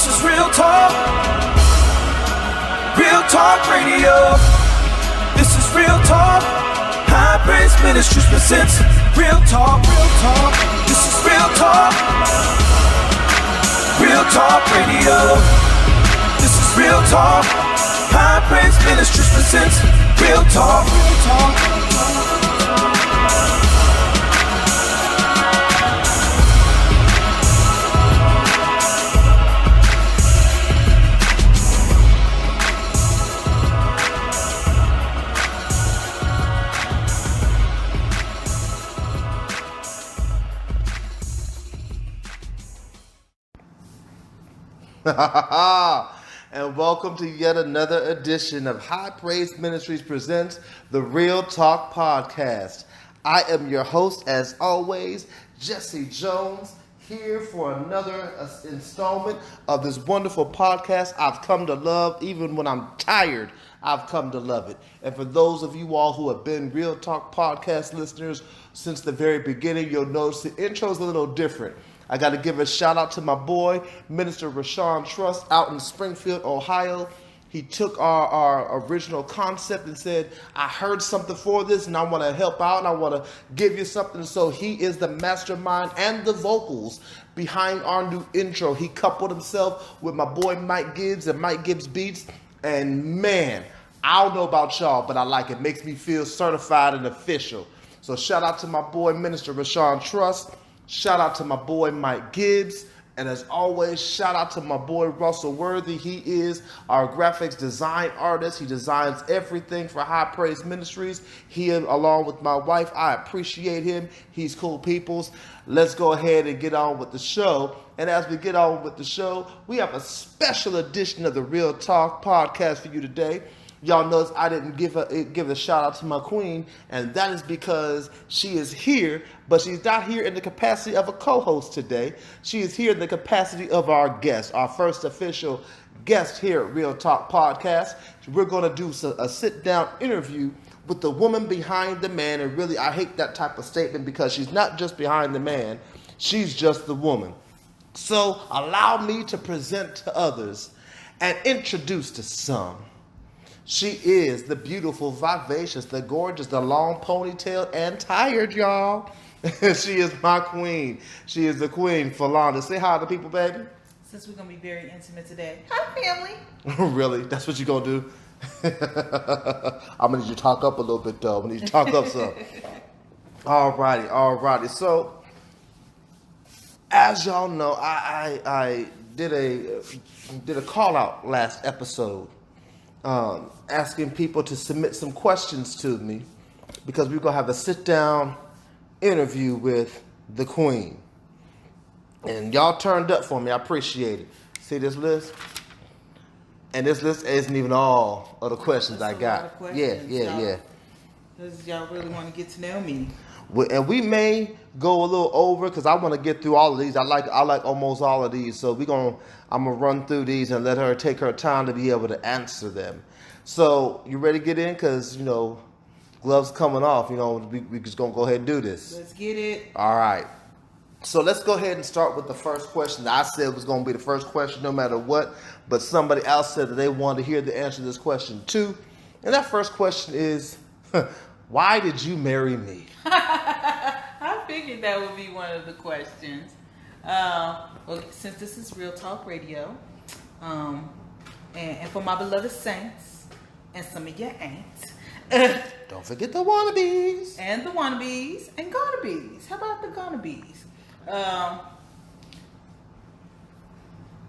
This is real talk radio. This is real talk. High Praise Ministries presents real talk. This is real talk radio. This is real talk. High Praise Ministries presents real talk. And welcome to yet another edition of High Praise Ministries presents the Real Talk Podcast. I am your host, as always, Jesse Jones, here for another installment of this wonderful podcast I've come to love. Even when I'm tired, I've come to love it. And for those of you all who have been Real Talk Podcast listeners since the very beginning, you'll notice the intro's a little different. I got to give a shout out to my boy, Minister Rashawn Trust, out in Springfield, Ohio. He took our original concept and said, I heard something for this and I want to help out and I want to give you something. So he is the mastermind and the vocals behind our new intro. He coupled himself with my boy Mike Gibbs and Mike Gibbs Beats. And man, I don't know about y'all, but I like it. Makes me feel certified and official. So shout out to my boy, Minister Rashawn Trust. Shout out to my boy Mike Gibbs, and as always, shout out to my boy Russell Worthy. He is our graphics design artist. He designs everything for High Praise Ministries. He, along with my wife, I appreciate him. He's cool peoples. Let's go ahead and get on with the show. And as we get on with the show, we have a special edition of the Real Talk Podcast for you today. Y'all notice I didn't give a shout out to my queen, and that is because she is here, but she's not here in the capacity of a co-host today. She is here in the capacity of our guest, our first official guest here at Real Talk Podcast. We're going to do a sit-down interview with the woman behind the man, and really I hate that type of statement because she's not just behind the man, she's just the woman. So allow me to present to others and introduce to some. She is the beautiful, vivacious, the gorgeous, the long ponytail, and tired, y'all. She is my queen. She is the queen, Falonda. Say hi to people, baby. Since we're going to be very intimate today. Hi, family. Really? That's what you're going to do? I'm going to need you to talk up a little bit, though. I'm going to need you to talk up some. All righty. So, as y'all know, I did a call-out last episode. Asking people to submit some questions to me because we're going to have a sit-down interview with the queen. And y'all turned up for me. I appreciate it. See this list? And this list isn't even all of the questions I got. Yeah. Because y'all really want to get to know me. And we may go a little over because I want to get through all of these. I like almost all of these. So I'm gonna run through these and let her take her time to be able to answer them. So you ready to get in? Because gloves coming off. We just gonna go ahead and do this. Let's get it. All right. So let's go ahead and start with the first question. I said was gonna be the first question no matter what, but somebody else said that they wanted to hear the answer to this question too. And that first question is, why did you marry me? I figured that would be one of the questions. Well, since this is Real Talk Radio, and for my beloved saints and some of your aunts. Don't forget the wannabes. And the wannabes and gonnabes. How about the gonnabes?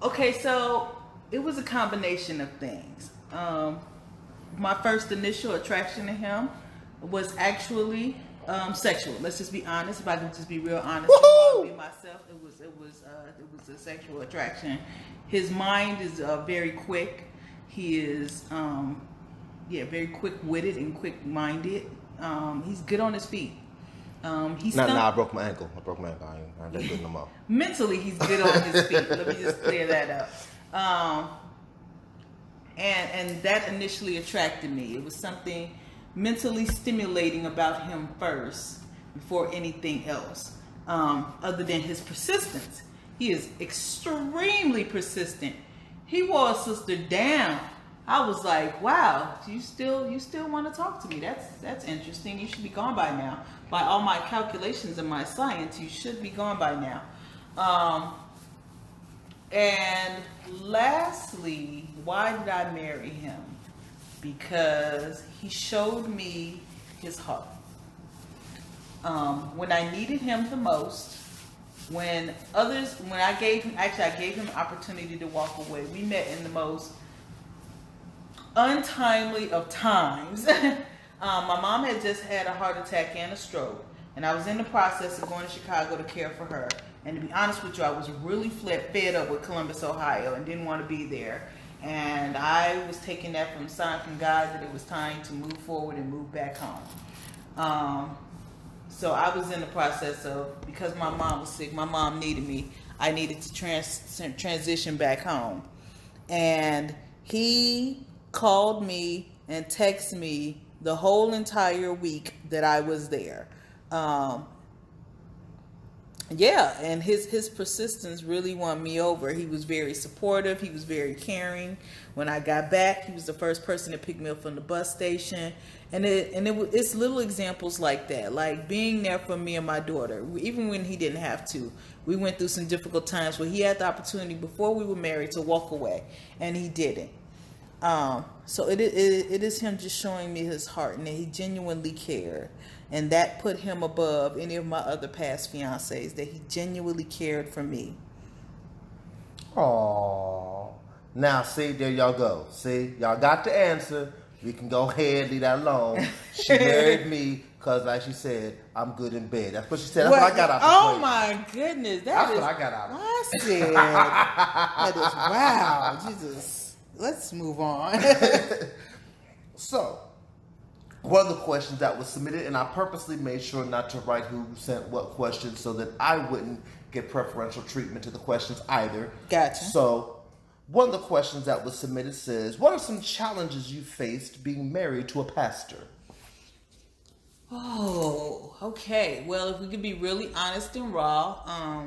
Okay, so it was a combination of things. My first initial attraction to him was actually sexual. Let's just be honest. If I can just be real honest with myself, it was a sexual attraction. His mind is very quick. He is very quick-witted and quick-minded. He's good on his feet. I broke my ankle. I ain't that good no more. Mentally, he's good on his feet. Let me just clear that up. And that initially attracted me. It was something mentally stimulating about him first before anything else, other than his persistence. He is extremely persistent. He wore a sister down. I was like, wow, you still want to talk to me? That's interesting. You should be gone by now. By all my calculations and my science, you should be gone by now. And lastly, why did I marry him? Because he showed me his heart. When I needed him the most, I gave him an opportunity to walk away. We met in the most untimely of times. My mom had just had a heart attack and a stroke, and I was in the process of going to Chicago to care for her. And to be honest with you, I was really fed up with Columbus, Ohio, and didn't want to be there. And I was taking that from a sign from God that it was time to move forward and move back home. So I was in the process of, because my mom was sick, my mom needed me, I needed to transition back home. And he called me and texted me the whole entire week that I was there. And his persistence really won me over. He was very supportive. He was very caring. When I got back, he was the first person to pick me up from the bus station. And it's little examples like that, like being there for me and my daughter, even when he didn't have to. We went through some difficult times where he had the opportunity before we were married to walk away, and he didn't. So it is him just showing me his heart and that he genuinely cared. And that put him above any of my other past fiancés, that he genuinely cared for me. Aww. Now, see, there y'all go. See, y'all got the answer. We can go ahead, leave that alone. She married me because, like she said, I'm good in bed. That's what she said. That's what I got out the Oh, my goodness. That's what I got out of it. I said, that is, wow, Jesus. Let's move on. So, one of the questions that was submitted, and I purposely made sure not to write who sent what questions so that I wouldn't get preferential treatment to the questions either. Gotcha. So, one of the questions that was submitted says, what are some challenges you faced being married to a pastor? Oh, okay. Well, if we could be really honest and raw,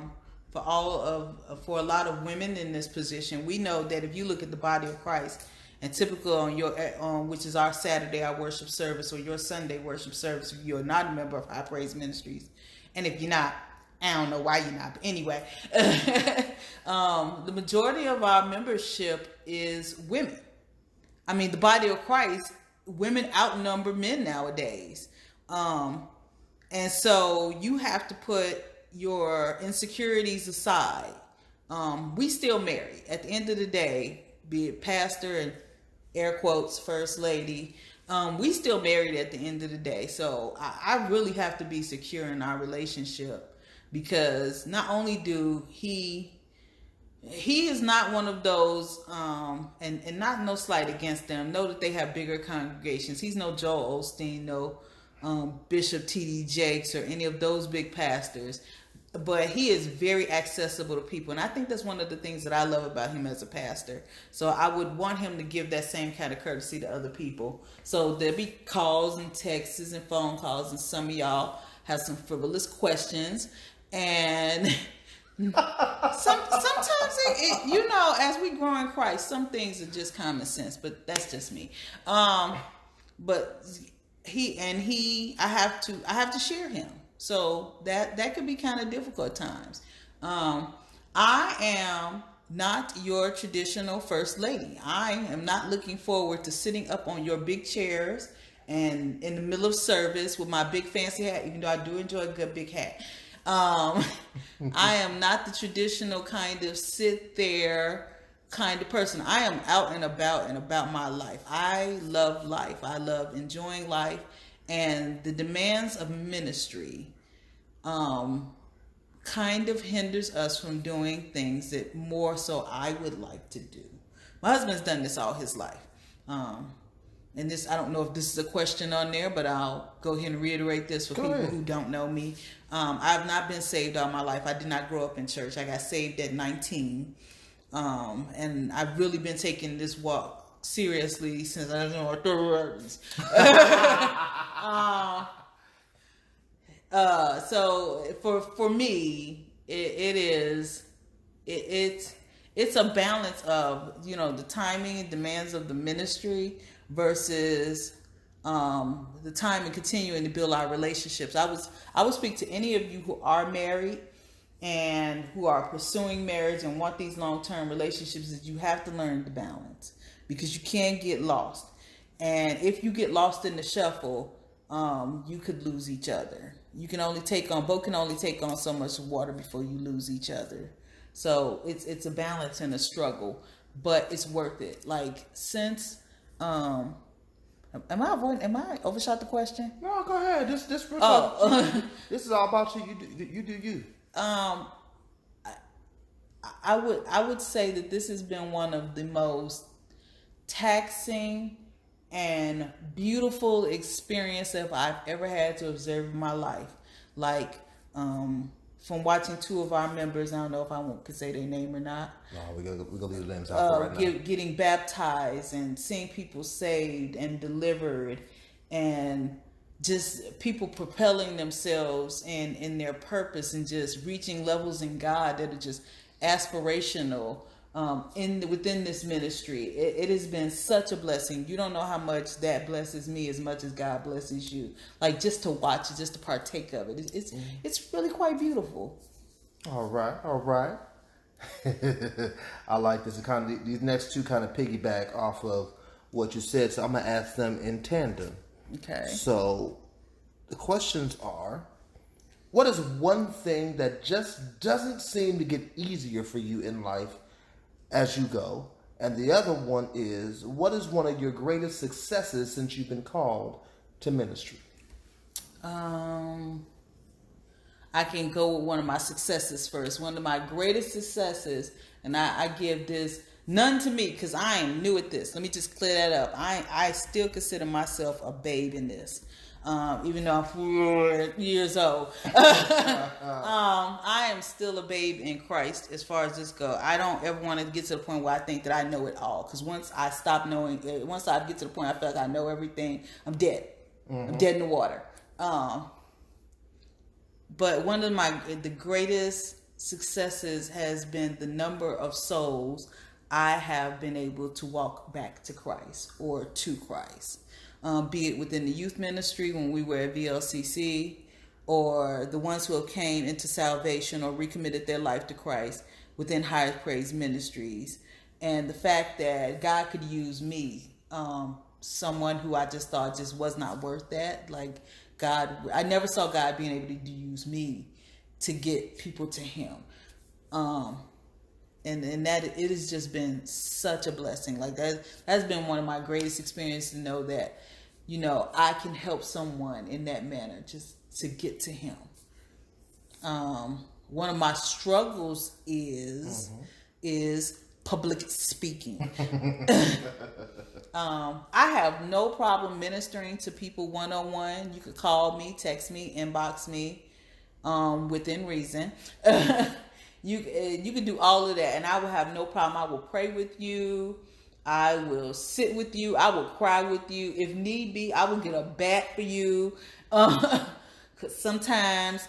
for a lot of women in this position, we know that if you look at the body of Christ, and typical on which is our Saturday, our worship service, or your Sunday worship service, if you're not a member of High Praise Ministries, and if you're not, I don't know why you're not. But anyway, the majority of our membership is women. I mean, the body of Christ, women outnumber men nowadays. And so you have to put your insecurities aside. We still married. At the end of the day, be it pastor and air quotes first lady, we still married at the end of the day. So I really have to be secure in our relationship, because not only do he is not one of those, and not no slight against them, know that they have bigger congregations. He's no Joel Osteen, no Bishop T.D. Jakes, or any of those big pastors. But he is very accessible to people. And I think that's one of the things that I love about him as a pastor. So I would want him to give that same kind of courtesy to other people. So there'll be calls and texts and phone calls. And some of y'all have some frivolous questions. And sometimes, as we grow in Christ, some things are just common sense. But that's just me. But I have to share him. So that could be kind of difficult at times. I am not your traditional first lady. I am not looking forward to sitting up on your big chairs and in the middle of service with my big fancy hat, even though I do enjoy a good big hat. I am not the traditional kind of sit there kind of person. I am out and about my life. I love life. I love enjoying life. And the demands of ministry kind of hinders us from doing things that more so I would like to do. My husband's done this all his life. And this, I don't know if this is a question on there, but I'll go ahead and reiterate this for people who don't know me. I've not been saved all my life. I did not grow up in church. I got saved at 19. And I've really been taking this walk seriously since I was in my 30s. So for me, it is it's a balance of, the timing and demands of the ministry versus the time and continuing to build our relationships. I would speak to any of you who are married and who are pursuing marriage and want these long-term relationships, that you have to learn the balance, because you can't get lost. And if you get lost in the shuffle, you could lose each other. Both can only take on so much water before you lose each other. So it's a balance and a struggle, but it's worth it. Like, since am I overshot the question? No, go ahead. This this is all about you. You do you. I would say that this has been one of the most taxing and beautiful experience that I've ever had to observe in my life. Like, from watching two of our members, I don't know if I could say their name or not. No, we're gonna leave the names out for right now. Getting baptized and seeing people saved and delivered, and just people propelling themselves in their purpose and just reaching levels in God that are just aspirational. Within this ministry, it has been such a blessing. You don't know how much that blesses me as much as God blesses you. Like, just to watch it, just to partake of it, it's really quite beautiful. All right. I like this. These next two kind of piggyback off of what you said, so I'm gonna ask them in tandem. Okay. So the questions are: what is one thing that just doesn't seem to get easier for you in life as you go? And the other one is, what is one of your greatest successes since you've been called to ministry? I can go with one of my successes first. One of my greatest successes, and I give this none to me because I am new at this. Let me just clear that up. I still consider myself a babe in this. Even though I'm 4 years old, I am still a babe in Christ as far as this goes. I don't ever want to get to the point where I think that I know it all. Because once I get to the point I feel like I know everything, I'm dead. Mm-hmm. I'm dead in the water. But one of the greatest successes has been the number of souls I have been able to walk back to Christ or to Christ. Be it within the youth ministry when we were at VLCC, or the ones who have came into salvation or recommitted their life to Christ within Higher Praise Ministries. And the fact that God could use me, someone who I just thought just was not worth that. Like, I never saw God being able to use me to get people to Him. And that it has just been such a blessing. Like, that's been one of my greatest experiences, to know that, I can help someone in that manner, just to get to Him. One of my struggles is public speaking. I have no problem ministering to people one-on-one. You could call me, text me, inbox me, within reason. You can do all of that, and I will have no problem. I will pray with you. I will sit with you. I will cry with you. If need be, I will get a bat for you. Because sometimes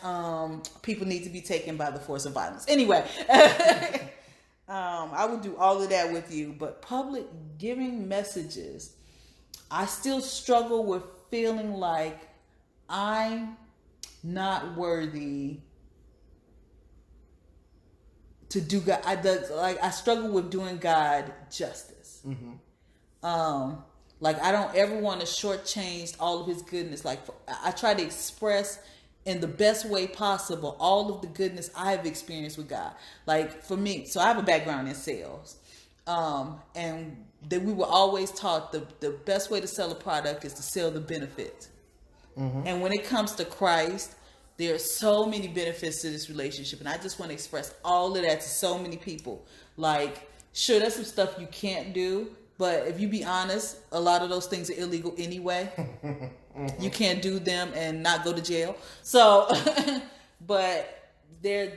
people need to be taken by the force of violence. Anyway, I will do all of that with you. But public giving messages, I still struggle with feeling like I'm not worthy to do God. I struggle with doing God justice. Mm-hmm. Like, I don't ever want to shortchange all of His goodness. Like, I try to express in the best way possible all of the goodness I have experienced with God. Like, for me, so I have a background in sales, and that we were always taught the best way to sell a product is to sell the benefits. Mm-hmm. And when it comes to Christ, there are so many benefits to this relationship, and I just want to express all of that to so many people. Like, sure, there's some stuff you can't do, but if you be honest, a lot of those things are illegal anyway. Mm-hmm. You can't do them and not go to jail. So, but they're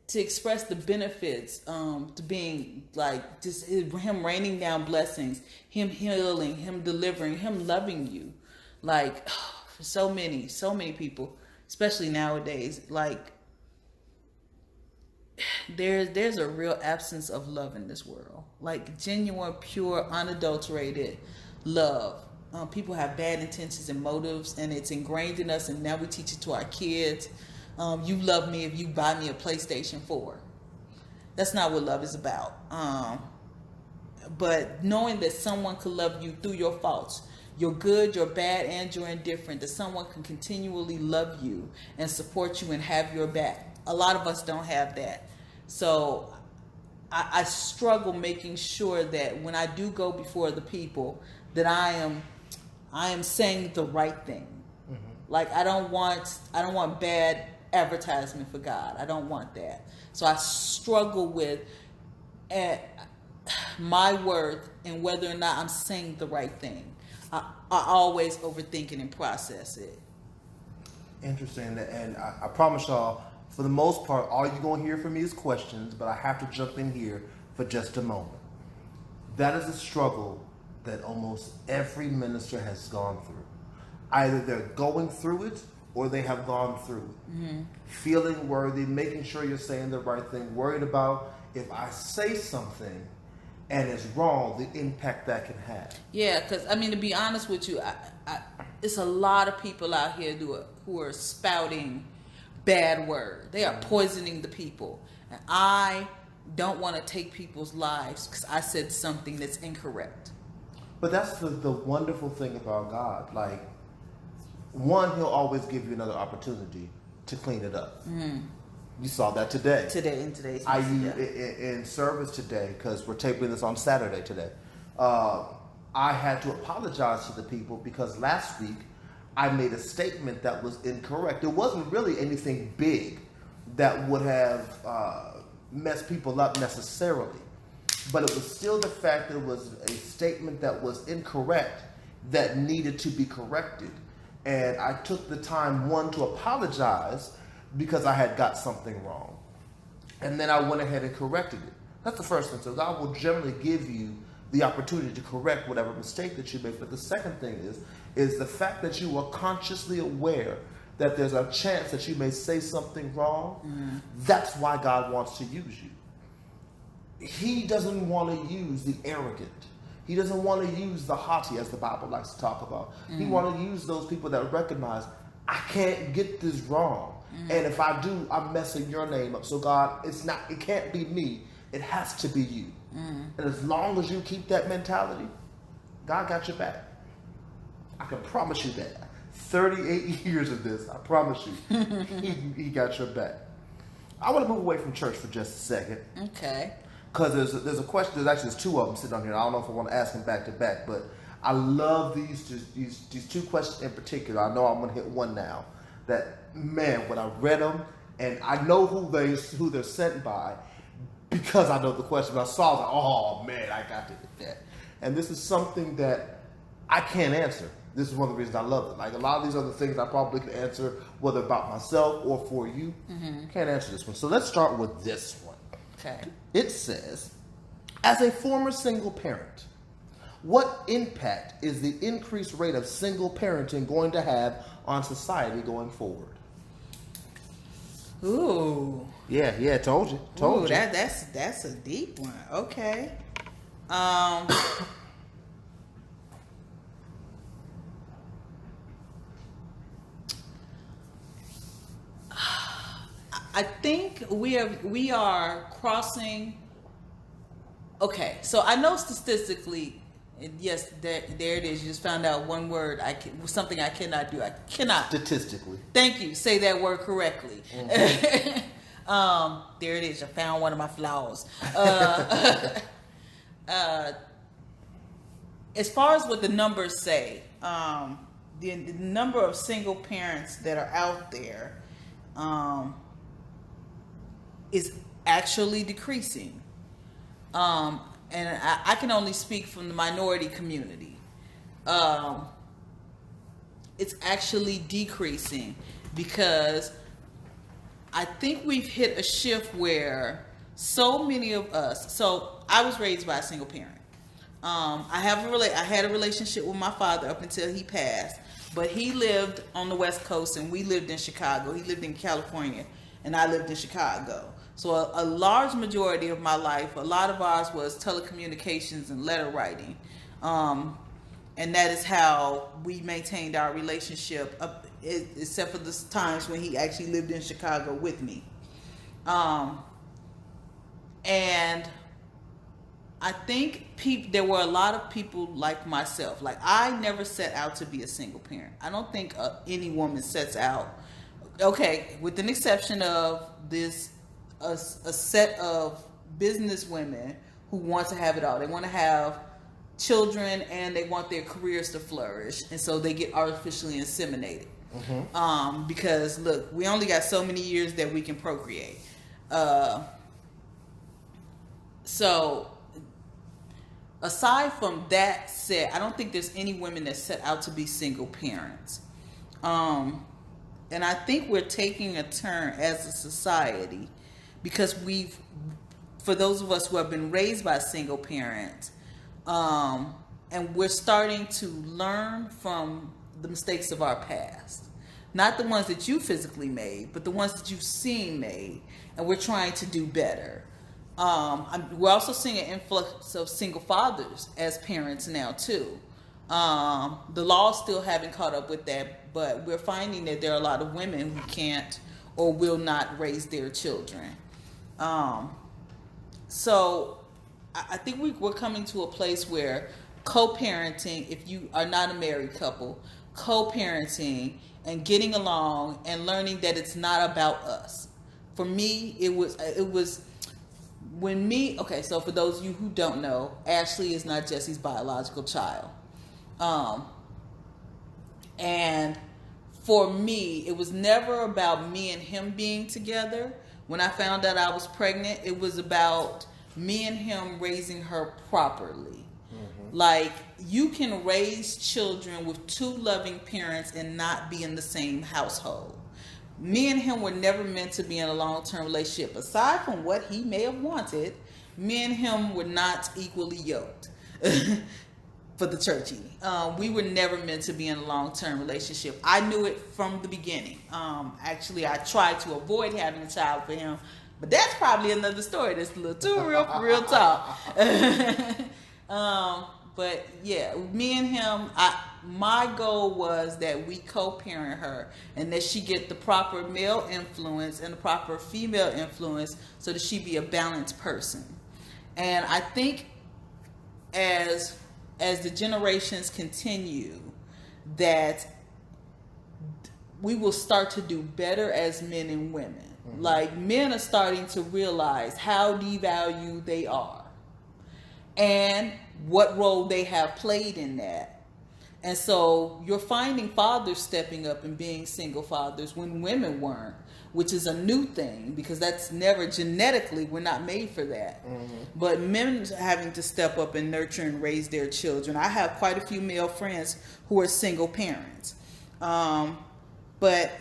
to express the benefits, to being like just Him raining down blessings, Him healing, Him delivering, Him loving you, like for so many people. Especially nowadays, like, there's a real absence of love in this world, like genuine, pure, unadulterated love. People have bad intentions and motives, and it's ingrained in us, and now we teach it to our kids. You love me if you buy me a PlayStation 4. That's not what love is about. But knowing that someone could love you through your faults, your good, your bad, and your indifferent, that someone can continually love you and support you and have your back. A lot of us don't have that. So I struggle making sure that when I do go before the people, that I am saying the right thing. Mm-hmm. Like I don't want bad advertisement for God. I don't want that. So I struggle with my worth and whether or not I'm saying the right thing. I always overthink it and process it. Interesting. And I promise y'all, for the most part, all you're going to hear from me is questions, but I have to jump in here for just a moment. That is a struggle that almost every minister has gone through. Either they're going through it or they have gone through it. Mm-hmm. Feeling worthy, making sure you're saying the right thing, worried about if I say something and it's wrong, the impact that can have. Yeah, because, I mean, to be honest with you, it's a lot of people out here who are spouting bad word. They are poisoning the people. And I don't want to take people's lives because I said something that's incorrect. But that's the wonderful thing about God. Like, one, he'll always give you another opportunity to clean it up. Mm. You saw that today. In today's in service today, because we're taping this on Saturday today, I had to apologize to the people because last week I made a statement that was incorrect. It wasn't really anything big that would have messed people up necessarily, but it was still the fact that it was a statement that was incorrect that needed to be corrected. And I took the time, one, to apologize because I had got something wrong. And then I went ahead and corrected it. That's the first thing. So God will generally give you the opportunity to correct whatever mistake that you make. But the second thing is the fact that you are consciously aware that there's a chance that you may say something wrong. Mm-hmm. That's why God wants to use you. He doesn't want to use the arrogant. He doesn't want to use the haughty, as the Bible likes to talk about. Mm-hmm. He wants to use those people that recognize, I can't get this wrong. Mm-hmm. And if I do, I'm messing your name up. So God, it can't be me. It has to be you. Mm-hmm. And as long as you keep that mentality, God got your back. I can promise you that. 38 years of this, I promise you, he got your back. I want to move away from church for just a second. Okay. Because there's a question, there's two of them sitting on here. I don't know if I want to ask them back to back, but I love these two questions in particular. I know I'm going to hit one now. That, man, when I read them, and I know who they're sent by because I know the question. But I saw, like, oh, man, I got to hit that. And this is something that I can't answer. This is one of the reasons I love it. Like, a lot of these other things I probably could answer, whether about myself or for you. Mm-hmm. Can't answer this one. So let's start with this one. Okay. It says, as a former single parent, what impact is the increased rate of single parenting going to have on society going forward? Ooh. Yeah, told you. Ooh, that's a deep one. Okay. I think we are crossing. Okay, so I know statistically, yes, there it is. You just found out one word. Something I cannot do. I cannot statistically. Thank you. Say that word correctly. Mm-hmm. There it is. I found one of my flaws. As far as what the numbers say, the number of single parents that are out there is actually decreasing. And I can only speak from the minority community. It's actually decreasing because I think we've hit a shift where so many of us. So I was raised by a single parent. I had a relationship with my father up until he passed, but he lived on the West Coast and we lived in Chicago. He lived in California. and I lived in Chicago. So a large majority of my life, a lot of ours was telecommunications and letter writing. And that is how we maintained our relationship, except for the times when he actually lived in Chicago with me. And I think there were a lot of people like myself. Like, I never set out to be a single parent. I don't think any woman sets out. Okay, with an exception of a set of business women who want to have it all. They want to have children and they want their careers to flourish, and so they get artificially inseminated. Because look, we only got so many years that we can procreate. So aside from that said, I don't think there's any women that set out to be single parents. And I think we're taking a turn as a society because for those of us who have been raised by single parents, and we're starting to learn from the mistakes of our past. Not the ones that you physically made, but the ones that you've seen made, and we're trying to do better. We're also seeing an influx of single fathers as parents now too. The laws still haven't caught up with that, but we're finding that there are a lot of women who can't or will not raise their children. So I think we're coming to a place where co-parenting, if you are not a married couple, co-parenting and getting along and learning that it's not about us. For me, it was when me, okay, so for those of you who don't know, Ashley is not Jesse's biological child. And for me, it was never about me and him being together. When I found out I was pregnant, it was about me and him raising her properly. Like, you can raise children with two loving parents and not be in the same household. Me and him were never meant to be in a long-term relationship. Aside from what he may have wanted, me and him were not equally yoked for the churchy. We were never meant to be in a long-term relationship. I knew it from the beginning. Actually, I tried to avoid having a child for him, but that's probably another story. That's a little too real for real talk. But yeah, me and him, my goal was that we co-parent her and that she get the proper male influence and the proper female influence so that she be a balanced person. And I think as the generations continue, that we will start to do better as men and women. Like, men are starting to realize how devalued they are and what role they have played in that. And so you're finding fathers stepping up and being single fathers when women weren't, which is a new thing because that's never genetically, we're not made for that. But men having to step up and nurture and raise their children. I have quite a few male friends who are single parents. But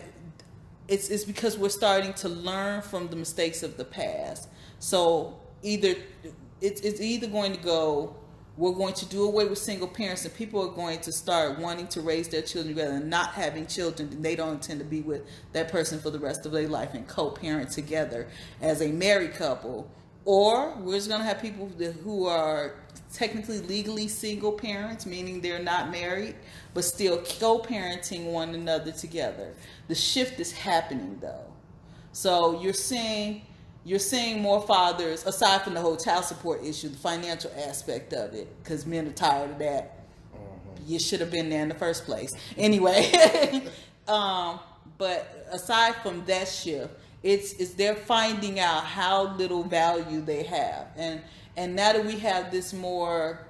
it's because we're starting to learn from the mistakes of the past. So it's either going to go, we're going to do away with single parents and people are going to start wanting to raise their children together and not having children, and they don't intend to be with that person for the rest of their life and co-parent together as a married couple. Or we're just going to have people who are technically legally single parents, meaning they're not married, but still co-parenting one another together. The shift is happening though. So you're seeing more fathers, aside from the whole child support issue, the financial aspect of it, because men are tired of that. You should have been there in the first place. Anyway, but aside from that shift, it's they're finding out how little value they have. And now that we have this more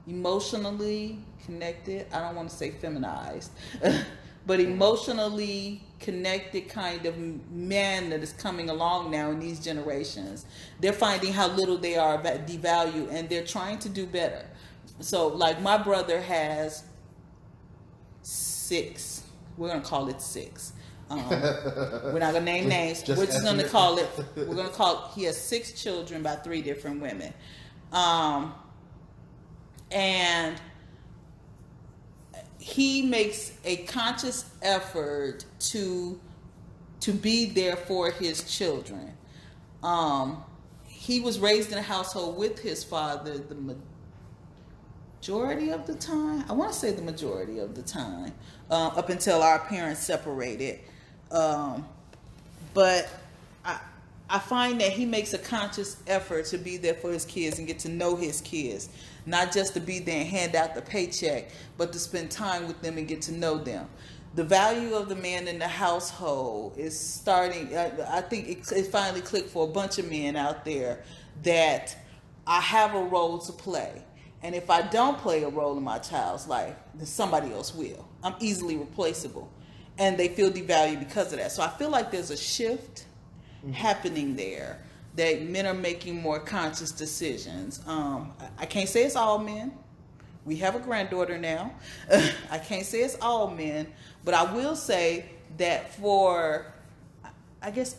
emotionally connected, I don't want to say feminized, but emotionally connected kind of man that is coming along now in these generations, they're finding how little they are devalued, and they're trying to do better. So, like, my brother has 6. We're gonna call it 6. We're not gonna name names. We're just gonna call it. He has 6 children by 3 different women, and he makes a conscious effort to to be there for his children. He was raised in a household with his father the majority of the time. I want to say the majority of the time, up until our parents separated. But I find that he makes a conscious effort to be there for his kids and get to know his kids. Not just to be there and hand out the paycheck, but to spend time with them and get to know them. The value of the man in the household is starting, I think it finally clicked for a bunch of men out there that I have a role to play. And if I don't play a role in my child's life, then somebody else will. I'm easily replaceable. And they feel devalued because of that. So I feel like there's a shift happening there, that men are making more conscious decisions. I can't say it's all men. We have a granddaughter now. I can't say it's all men, but I will say that for, I guess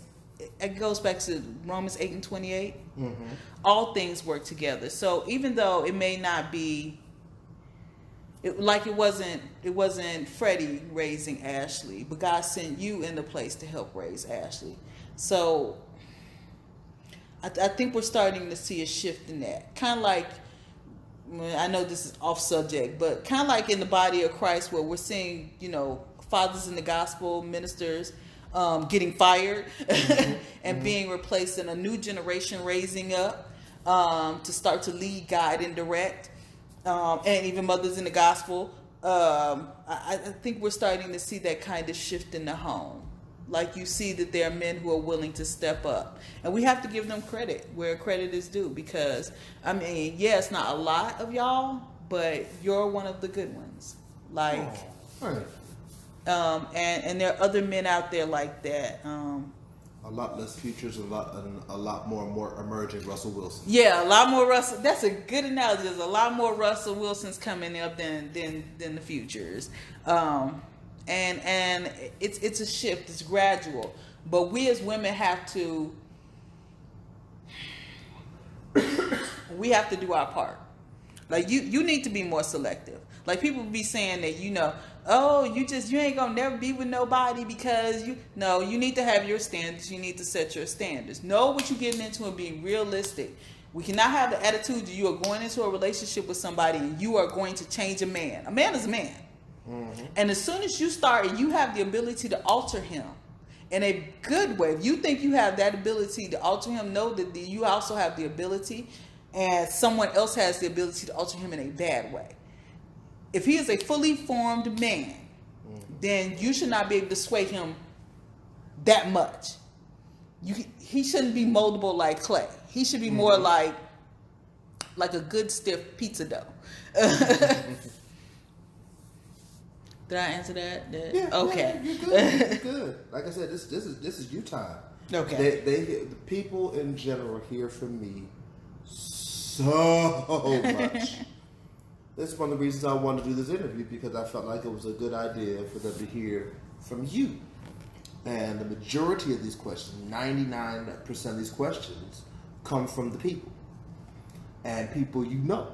it goes back to Romans 8:28. All things work together. So even though it may not be, it wasn't Freddie raising Ashley, but God sent you in the place to help raise Ashley. So I think we're starting to see a shift in that. Kind of like, I know this is off subject, but kind of like in the body of Christ, where we're seeing, fathers in the gospel, ministers, getting fired and being replaced, in a new generation raising up to start to lead, guide, and direct, and even mothers in the gospel. I think we're starting to see that kind of shift in the home. Like, you see that there are men who are willing to step up. And we have to give them credit where credit is due. Because, it's not a lot of y'all, but you're one of the good ones. Like, and there are other men out there like that. A lot less futures, a lot more emerging Russell Wilson. Yeah, a lot more Russell. That's a good analogy. There's a lot more Russell Wilsons coming up than the futures. And it's a shift. It's gradual. But we as women have to do our part. Like, you need to be more selective. Like, people be saying that, you ain't gonna never be with nobody because you need to have your standards. You need to set your standards. Know what you're getting into and be realistic. We cannot have the attitude that you are going into a relationship with somebody and you are going to change a man. A man is a man. And as soon as you start and you have the ability to alter him in a good way, if you think you have that ability to alter him, know that you also have the ability, and someone else has the ability to alter him in a bad way. If he is a fully formed man, then you should not be able to sway him that much. He shouldn't be moldable like clay. He should be more like a good stiff pizza dough. Did I answer that? Yeah. Okay. Yeah, you're good. You're good. Like I said, this is you time. Okay. The people in general hear from me so much. This is one of the reasons I wanted to do this interview, because I felt like it was a good idea for them to hear from you. And the majority of these questions, 99% of these questions, come from the people. And people you know.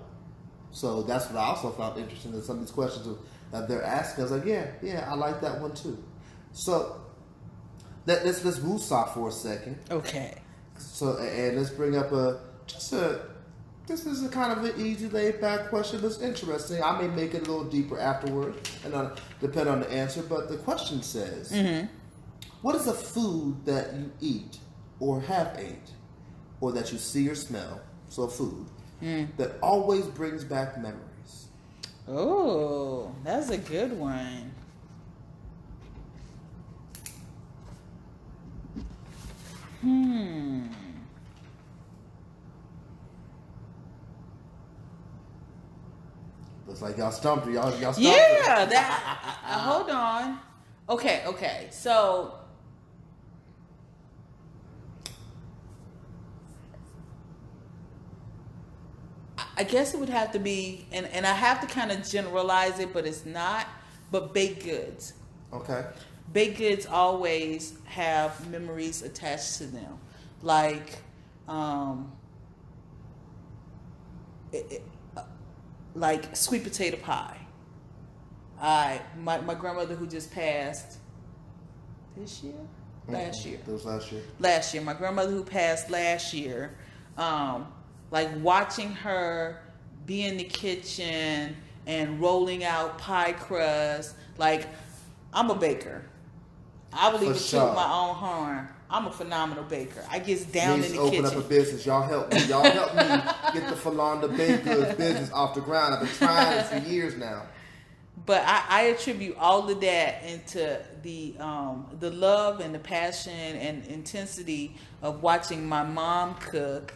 So that's what I also found interesting in some of these questions that they're asking. I was like, yeah, I like that one too. So let's woosah for a second. Okay. So and let's bring up this is a kind of an easy, laid back question that's interesting. I may make it a little deeper afterward, and depend on the answer. But the question says, what is a food that you eat or have ate, or that you see or smell, so a food, that always brings back memories? Oh, that's a good one. Looks like y'all stumped her. Y'all stumped her. Yeah, hold on. Okay. So I guess it would have to be, and I have to kind of generalize it, but it's not, but baked goods. Okay. Baked goods always have memories attached to them. Like, like sweet potato pie. My grandmother, who just passed this year, last year. It was last year. Last year, my grandmother who passed last year, like watching her be in the kitchen and rolling out pie crust. Like, I'm a baker. I will even toot my own horn. I'm a phenomenal baker. I get down in the kitchen. Open up a business. Y'all help me. Y'all help me get the Falonda baked goods business off the ground. I've been trying it for years now. But I attribute all of that into the love and the passion and intensity of watching my mom cook,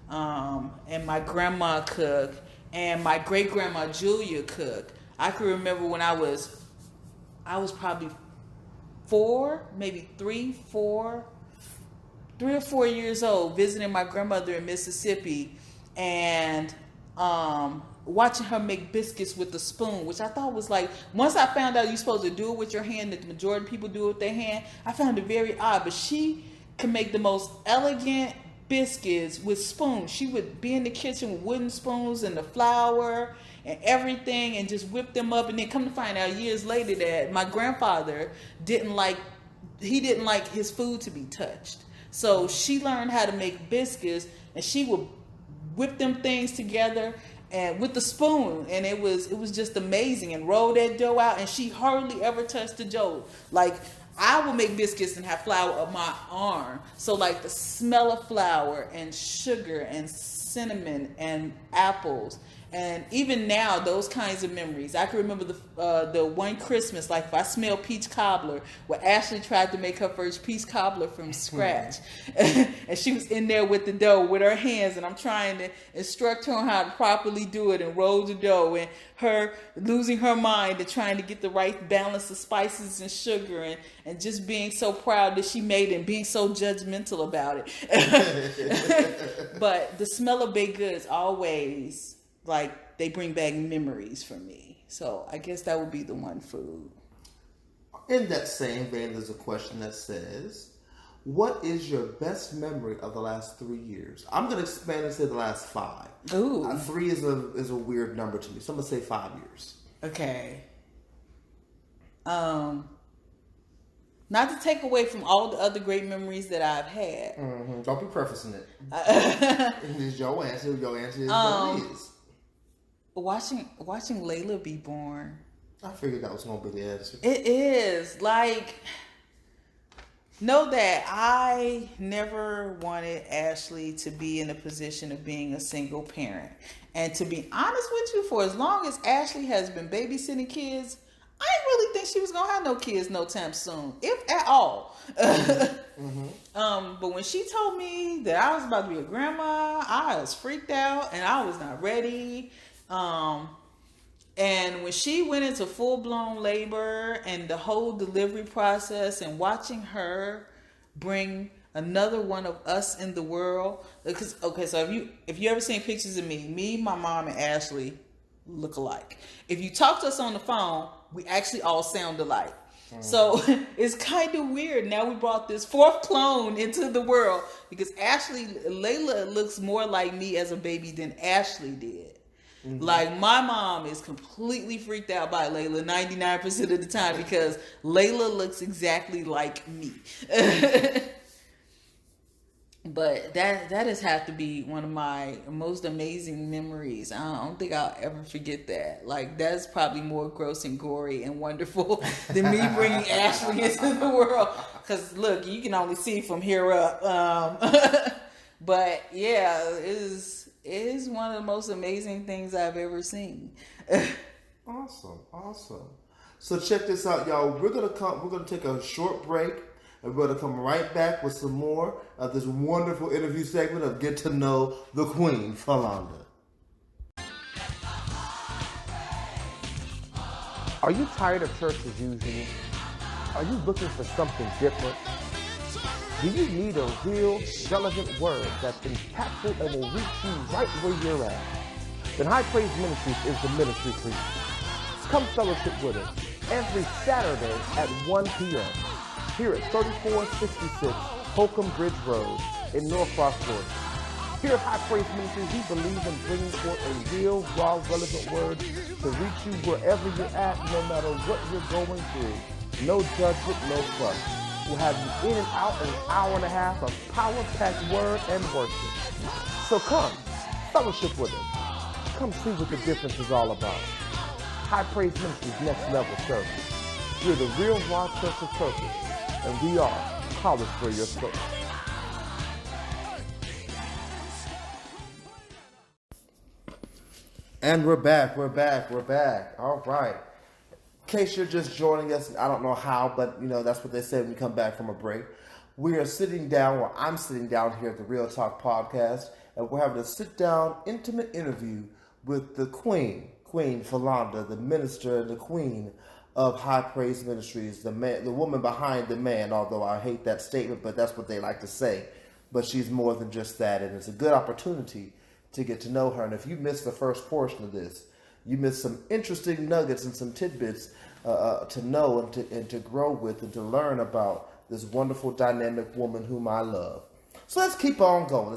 and my grandma cook, and my great grandma Julia cook. I can remember when I was probably 4, maybe 3 or 4 years old, visiting my grandmother in Mississippi, and watching her make biscuits with a spoon, which I thought was like, once I found out you're supposed to do it with your hand, that the majority of people do it with their hand, I found it very odd. But she can make the most elegant biscuits with spoons. She would be in the kitchen with wooden spoons and the flour and everything, and just whip them up. And then come to find out years later that my grandfather didn't like his food to be touched. So she learned how to make biscuits, and she would whip them things together and with the spoon, and it was just amazing, and roll that dough out, and she hardly ever touched the dough. Like, I will make biscuits and have flour up my arm. So like the smell of flour and sugar and cinnamon and apples. And even now, those kinds of memories. I can remember the one Christmas, like if I smell peach cobbler, where Ashley tried to make her first peach cobbler from scratch. And she was in there with the dough with her hands, and I'm trying to instruct her on how to properly do it and roll the dough, and her losing her mind and trying to get the right balance of spices and sugar, and just being so proud that she made it and being so judgmental about it. But the smell of baked goods always, like, they bring back memories for me. So I guess that would be the one food. In that same vein, there's a question that says, what is your best memory of the last 3 years? I'm going to expand and say the last 5. Ooh. 3 is a weird number to me, so I'm going to say 5 years. Okay. Not to take away from all the other great memories that I've had. Mm-hmm. Don't be prefacing it. It is your answer. Your answer is what it is. Watching Layla be born. I figured that was going to be the answer. It is. Like, know that I never wanted Ashley to be in a position of being a single parent. And to be honest with you, for as long as Ashley has been babysitting kids, I didn't really think she was going to have no kids no time soon, if at all. But when she told me that I was about to be a grandma, I was freaked out and I was not ready. And when she went into full-blown labor and the whole delivery process, and watching her bring another one of us in the world, because so if you ever seen pictures of me, my mom, and Ashley look alike. If you talk to us on the phone, we actually all sound alike. So it's kind of weird. Now we brought this fourth clone into the world, because Layla looks more like me as a baby than Ashley did. Mm-hmm. Like, my mom is completely freaked out by Layla 99% of the time, because Layla looks exactly like me. But that has had to be one of my most amazing memories. I don't think I'll ever forget that. Like, that's probably more gross and gory and wonderful than me bringing Ashley into the world. Because, look, you can only see from here up. But, yeah, it is one of the most amazing things I've ever seen. Awesome. So check this out, y'all. We're gonna take a short break, and we're gonna come right back with some more of this wonderful interview segment of Get to Know the Queen, Falonda. Are you tired of church as usual? Are you looking for something different? Do you need a real, relevant word that's impactful and will reach you right where you're at? Then High Praise Ministries is the ministry for you. Come fellowship with us every Saturday at 1 p.m. here at 3466 Holcomb Bridge Road in Norcross, Georgia. Here at High Praise Ministries, we believe in bringing forth a real, raw, relevant word to reach you wherever you're at, no matter what you're going through. No judgment, no fuss. will have you in and out in an hour and a half of power-packed word and worship. So come, fellowship with us. Come see what the difference is all about. High Praise Ministries Next Level Service. We're the real raw church of purpose, and we are college for your soul. And we're back. All right. In case you're just joining us, I don't know how, but that's what they say when we come back from a break. We are sitting down, or I'm sitting down here at the Real Talk Podcast, and we're having a sit-down, intimate interview with the Queen Falonda, the minister and the Queen of High Praise Ministries, the woman behind the man, although I hate that statement, but that's what they like to say. But she's more than just that, and it's a good opportunity to get to know her. And if you missed the first portion of this, you missed some interesting nuggets and some tidbits to know and to grow with and to learn about this wonderful, dynamic woman whom I love. So let's keep on going.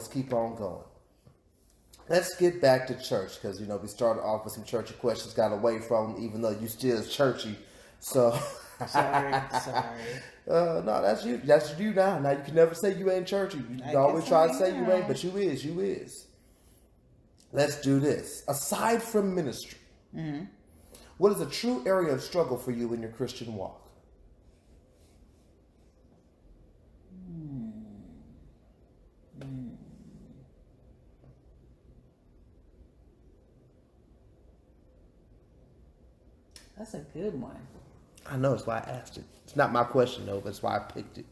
Let's get back to church, because we started off with some churchy questions, got away from them, even though you still is churchy. So Sorry. no, that's you. That's you now. Now you can never say you ain't churchy. You always try to say you ain't, but you is. Let's do this. Aside from ministry, what is a true area of struggle for you in your Christian walk? That's a good one. I know, it's why I asked it. It's not my question, though, but it's why I picked it.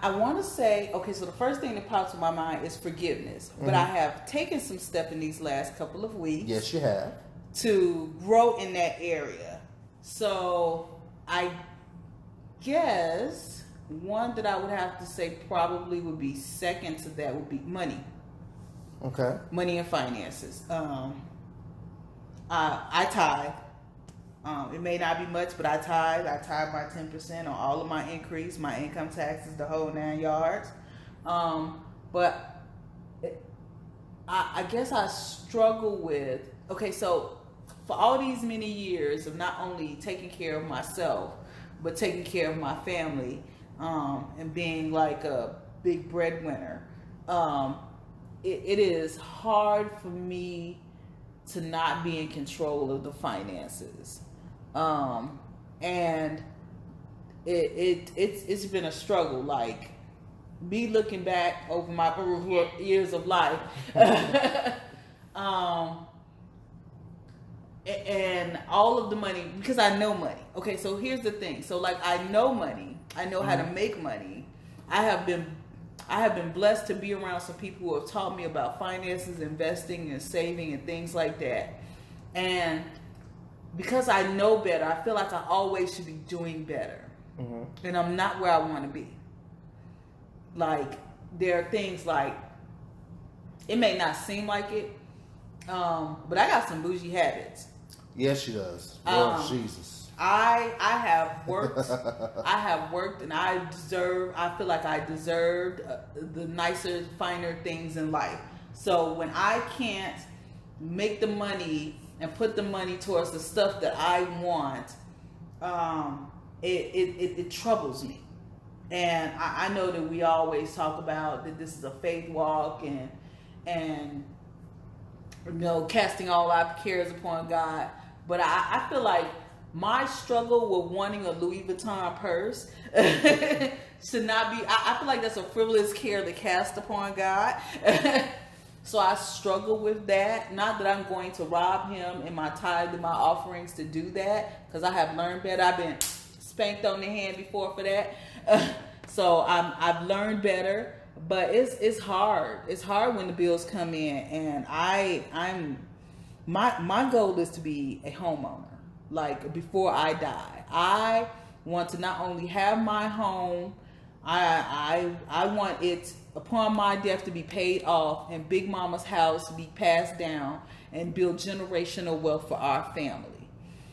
I want to say, okay, so the first thing that pops in my mind is forgiveness. But I have taken some step in these last couple of weeks. Yes, you have. To grow in that area. So I guess one that I would have to say probably would be second to that would be money. Okay. Money and finances. I tithe. It may not be much, but I tithe. I tithe by 10% on all of my increase, my income taxes, the whole 9 yards. But I guess I struggle with, okay, so for all these many years of not only taking care of myself, but taking care of my family, and being like a big breadwinner, it is hard for me to not be in control of the finances. And it's been a struggle, like me looking back over my years of life, and all of the money, because I know money. Okay, so here's the thing. So like I know money, I know how to make money. I have been blessed to be around some people who have taught me about finances, investing and saving and things like that. And because I know better, I feel like I always should be doing better. And I'm not where I want to be. Like, there are things like, it may not seem like it, but I got some bougie habits. Yes, she does. Lord Jesus. I have worked. I have worked, and I feel like I deserved the nicer, finer things in life. So when I can't make the money and put the money towards the stuff that I want, it troubles me. And I know that we always talk about that this is a faith walk and casting all our cares upon God. But I feel like my struggle with wanting a Louis Vuitton purse should not be, I feel like that's a frivolous care to cast upon God. So I struggle with that. Not that I'm going to rob him in my tithe and my offerings to do that, because I have learned better. I've been spanked on the hand before for that. So I've learned better, but it's hard. It's hard when the bills come in, and my goal is to be a homeowner. Like, before I die, I want to not only have my home, I want it upon my death to be paid off, and Big Mama's house be passed down, and build generational wealth for our family.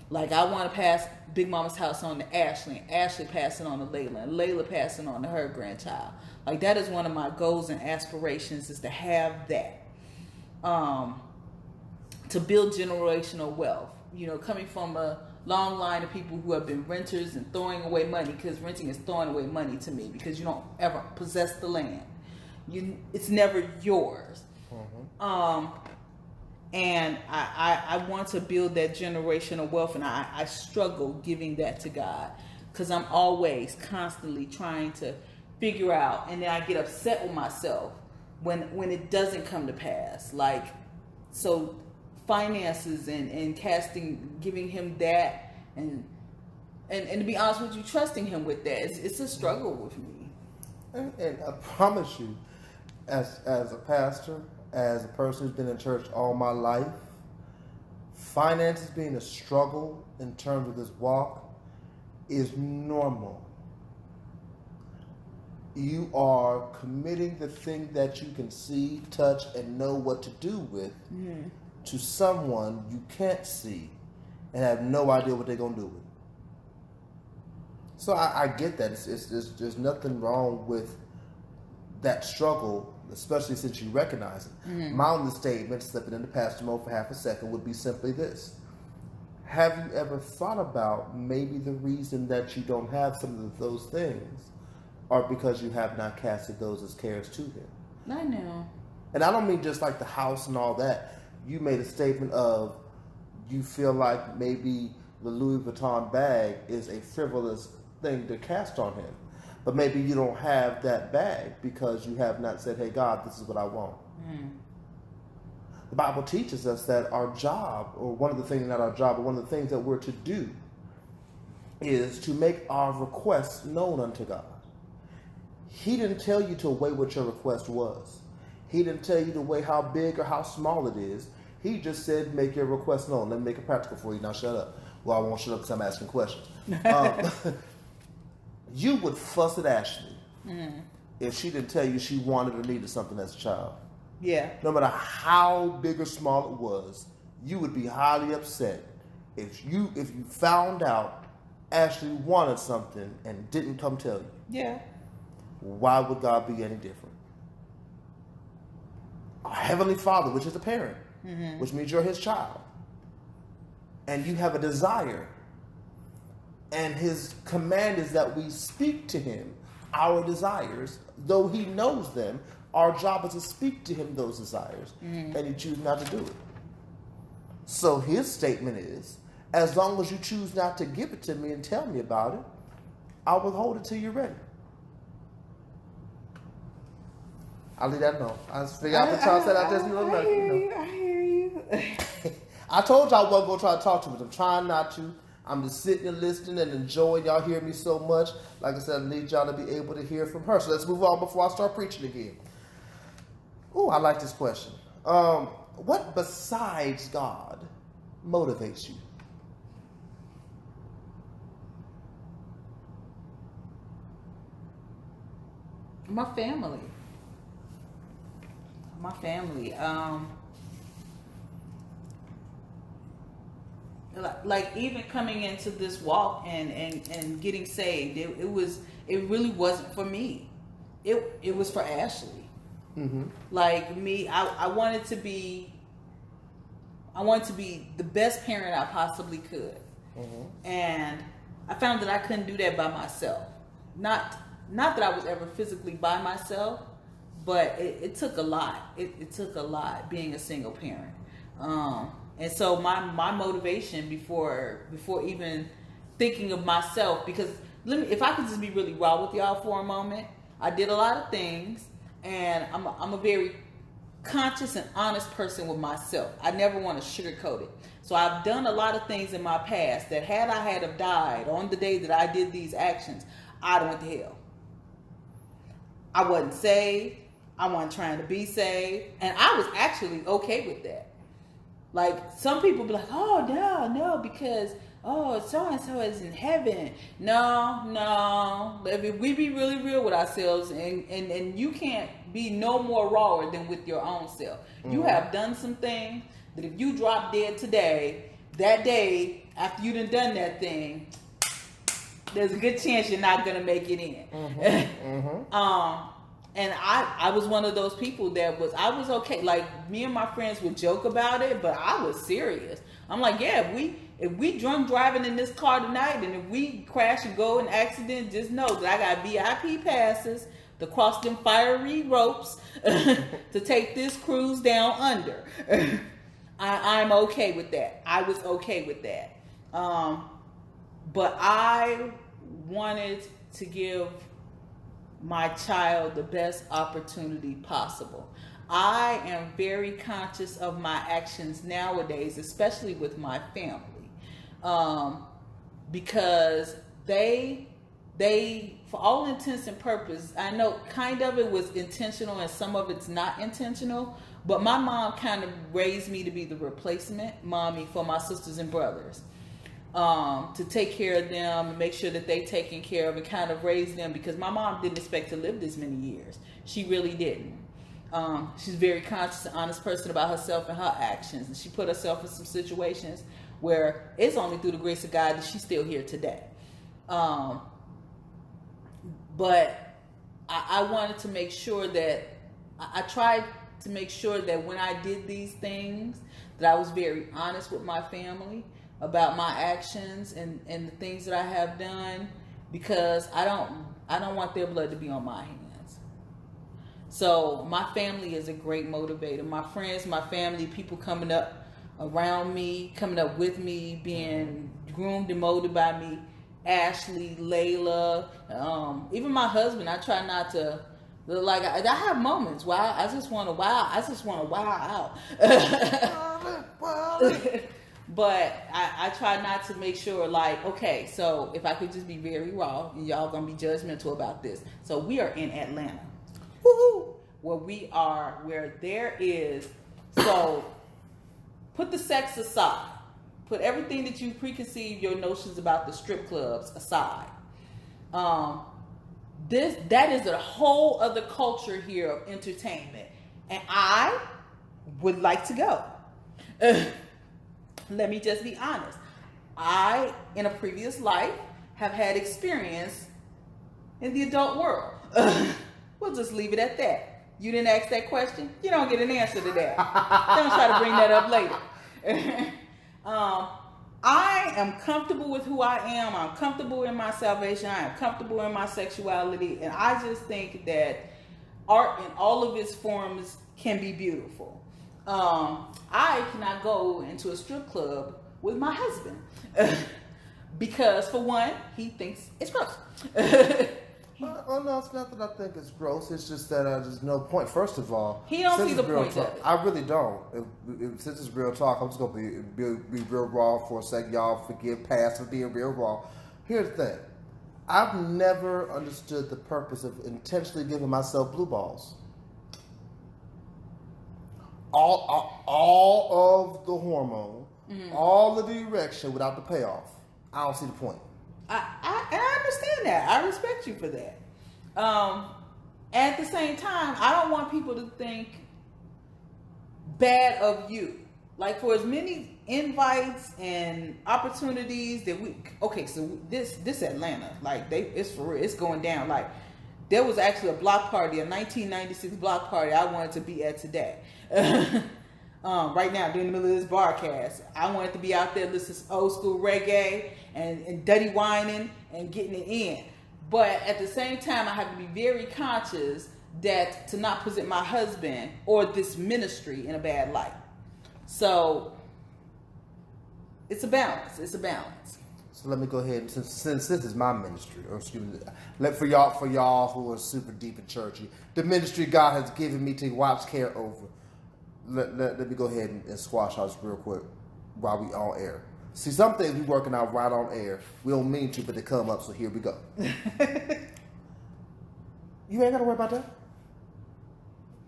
Like, I want to pass Big Mama's house on to Ashley, and Ashley passing on to Layla, and Layla passing on to her grandchild. Like, that is one of my goals and aspirations, is to have that. to build generational wealth. You know, coming from a long line of people who have been renters and throwing away money, because renting is throwing away money to me, because you don't ever possess the land. It's never yours. And I want to build that generational wealth, and I struggle giving that to God, because I'm always constantly trying to figure out, and then I get upset with myself when it doesn't come to pass. Like, so finances and giving him that, and to be honest with you, trusting him with that, it's a struggle with me. And I promise you, as a pastor, as a person who's been in church all my life, finances being a struggle in terms of this walk is normal. You are committing the thing that you can see, touch, and know what to do with to someone you can't see and have no idea what they're going to do with it. So I get that. There's nothing wrong with that struggle, especially since you recognize it. My only statement, slipping into pastor mode for half a second, would be simply this. Have you ever thought about maybe the reason that you don't have some of those things are because you have not casted those as cares to him? I know. And I don't mean just like the house and all that. You made a statement of you feel like maybe the Louis Vuitton bag is a frivolous thing to cast on him. But maybe you don't have that bag because you have not said, hey, God, this is what I want. The Bible teaches us that our job, or one of the things, not our job, but one of the things that we're to do is to make our requests known unto God. He didn't tell you to weigh what your request was. He didn't tell you to weigh how big or how small it is. He just said, make your request known. Let me make it practical for you. Now shut up. Well, I won't shut up because I'm asking questions. You would fuss at Ashley if she didn't tell you she wanted or needed something as a child. Yeah. No matter how big or small it was, you would be highly upset if you found out Ashley wanted something and didn't come tell you. Yeah. Why would God be any different? Our Heavenly Father, which is a parent, which means you're his child, and you have a desire, and his command is that we speak to him our desires, though he knows them. Our job is to speak to him those desires, and he chooses not to do it. So his statement is, as long as you choose not to give it to me and tell me about it, I'll withhold it till you're ready. I'll leave that alone. I just figured I try to say that just I hear you. I told y'all I wasn't going to try to talk to you, but I'm trying not to. I'm just sitting and listening and enjoying y'all hear me so much. Like I said, I need y'all to be able to hear from her. So let's move on before I start preaching again. Ooh, I like this question. What besides God motivates you? My family. Like even coming into this walk and getting saved, it really wasn't for me. It was for Ashley. Like me, I wanted to be the best parent I possibly could, and I found that I couldn't do that by myself. Not that I was ever physically by myself, but it took a lot. It took a lot being a single parent. And so my motivation before even thinking of myself, because if I could just be really raw with y'all for a moment, I did a lot of things, and I'm a very conscious and honest person with myself. I never want to sugarcoat it. So I've done a lot of things in my past that had I had have died on the day that I did these actions, I'd went to hell. I wasn't saved. I wasn't trying to be saved, and I was actually okay with that. Like, some people be like, oh, no, because, oh, so-and-so is in heaven. No. If we be really real with ourselves, and you can't be no more rawer than with your own self. You have done some things that if you drop dead today, that day, after you done that thing, there's a good chance you're not going to make it in. And I was one of those people that I was okay. Like, me and my friends would joke about it, but I was serious. I'm like, yeah, if we drunk driving in this car tonight, and if we crash and go in an accident, just know that I got VIP passes to cross them fiery ropes to take this cruise down under. I'm okay with that. I was okay with that. But I wanted to give my child the best opportunity possible. I am very conscious of my actions nowadays, especially with my family, because they, for all intents and purposes, I know kind of it was intentional and some of it's not intentional, but my mom kind of raised me to be the replacement mommy for my sisters and brothers, to take care of them and make sure that they taken care of and kind of raise them, because my mom didn't expect to live this many years. She really didn't. She's a very conscious and honest person about herself and her actions, and she put herself in some situations where it's only through the grace of God that she's still here today. But I wanted to make sure that I tried to make sure that when I did these things, that I was very honest with my family about my actions and the things that I have done, because I don't want their blood to be on my hands. So my family is a great motivator. My friends, my family, people coming up around me, coming up with me, being groomed and molded by me. Ashley, Layla, even my husband. I try not to, like, I have moments where I just want to wow out. But I try not to make sure, like, okay, so if I could just be very raw, and y'all gonna be judgmental about this. So we are in Atlanta. Woo-hoo! Where there is, so put the sex aside. Put everything that you preconceive your notions about the strip clubs aside. That is a whole other culture here of entertainment, and I would like to go. Let me just be honest. I, in a previous life, have had experience in the adult world. We'll just leave it at that. You didn't ask that question, you don't get an answer to that. Don't try to bring that up later. I am comfortable with who I am. I'm comfortable in my salvation. I am comfortable in my sexuality. And I just think that art in all of its forms can be beautiful. I cannot go into a strip club with my husband because, for one, he thinks it's gross. Oh no, it's not that I think it's gross. It's just that there's no point. First of all, he don't see the point of it. I really don't. Since it's real talk, I'm just gonna be real raw for a second. Y'all forgive past for being real raw. Here's the thing: I've never understood the purpose of intentionally giving myself blue balls. All of the hormone, all of the erection without the payoff. I don't see the point. I understand that. I respect you for that. At the same time, I don't want people to think bad of you. Like, for as many invites and opportunities that so this Atlanta, like, it's for real. It's going down. Like, there was actually a block party, a 1996 block party I wanted to be at today. Right now, during the middle of this broadcast, I wanted to be out there listening to old school reggae and dirty whining and getting it in. But at the same time, I have to be very conscious that to not present my husband or this ministry in a bad light. So it's a balance. It's a balance. So let me go ahead, since this is my ministry, or excuse me, for y'all who are super deep in churchy, the ministry God has given me to watch care over. Let me go ahead and squash out real quick while we on air. See, some things we working out right on air. We don't mean to, but they come up, so here we go. You ain't got to worry about that.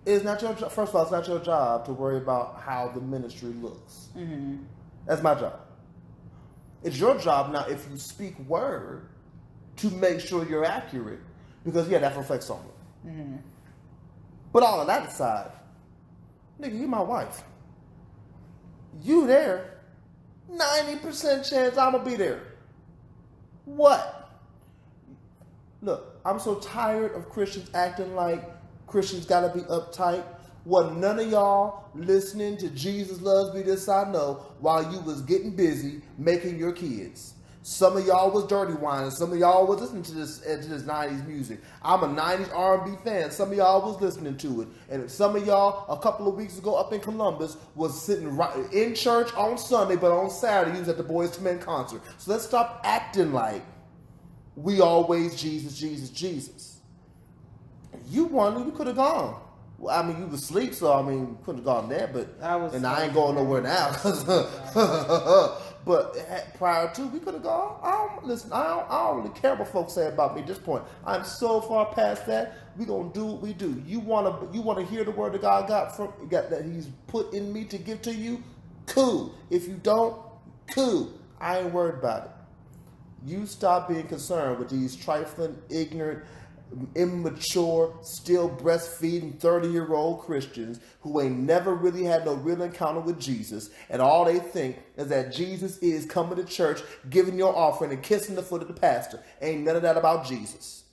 It's not your job. First of all, it's not your job to worry about how the ministry looks. Mm-hmm. That's my job. It's your job now, if you speak word, to make sure you're accurate, because that reflects on you. Mm-hmm. But all of that aside, nigga, you my wife. You there, 90% chance I'm gonna be there. What? Look, I'm so tired of Christians acting like Christians got to be uptight. Wasn't none of y'all listening to Jesus Loves Me This I Know while you was getting busy making your kids. Some of y'all was dirty whining. Some of y'all was listening to this 90s music. I'm a 90s R&B fan. Some of y'all was listening to it. And some of y'all, a couple of weeks ago up in Columbus, was sitting right in church on Sunday, but on Saturday, you was at the Boys II Men concert. So let's stop acting like we always Jesus, Jesus, Jesus. You wanted, you could have gone. Well, I mean, you was asleep, so I mean, you couldn't have gone there, but I ain't going nowhere now. But prior to, we could have gone. I don't really care what folks say about me at this point. I'm so far past that. We gonna do what we do. You wanna hear the word that God that He's put in me to give to you? Cool. If you don't, cool. I ain't worried about it. You stop being concerned with these trifling, ignorant, immature, still breastfeeding 30-year-old Christians who ain't never really had no real encounter with Jesus, and all they think is that Jesus is coming to church, giving your offering, and kissing the foot of the pastor. Ain't none of that about Jesus.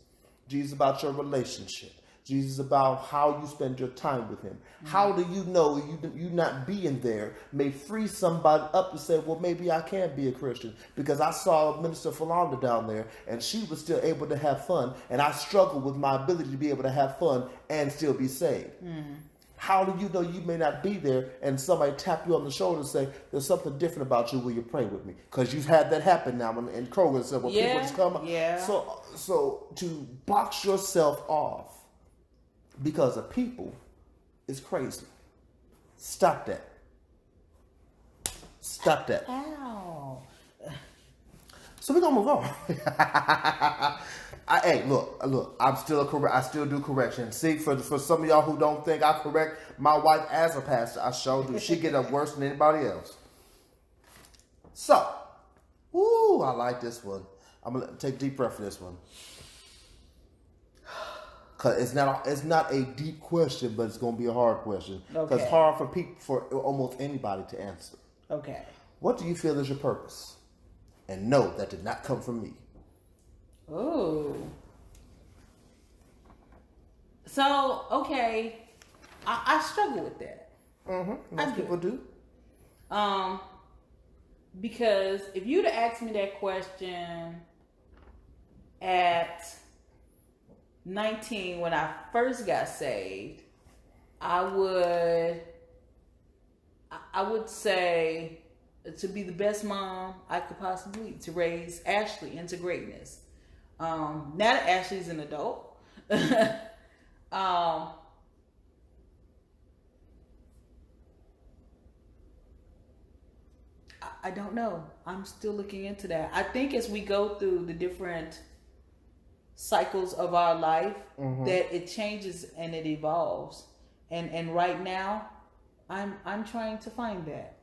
Jesus about your relationship. Jesus about how you spend your time with Him. How do you know you not being there may free somebody up to say, well, maybe I can be a Christian, because I saw Minister Falonda down there and she was still able to have fun, and I struggle with my ability to be able to have fun and still be saved. How do you know you may not be there and somebody tap you on the shoulder and say, there's something different about you, will you pray with me? Because you've had that happen now in Kroger and said, well, people just come up. Yeah. So to box yourself off because of people is crazy. Stop that. Stop that. Ow. So we're gonna move on. Hey, look. I still do correction. See, for some of y'all who don't think I correct my wife as a pastor, I sure do. She get up worse than anybody else. So, I like this one. I'm gonna take a deep breath for this one. Cause it's not a deep question, but it's gonna be a hard question. Because it's hard for almost anybody to answer. Okay. What do you feel is your purpose? And no, that did not come from me. Ooh. So, okay, I struggle with that. Most people do. Because if you'd have asked me that question at 19 when I first got saved, I would say to be the best mom I could possibly be, to raise Ashley into greatness. Now that Ashley's an adult, I don't know. I'm still looking into that. I think as we go through the different cycles of our life, that it changes and it evolves. And right now, I'm trying to find that.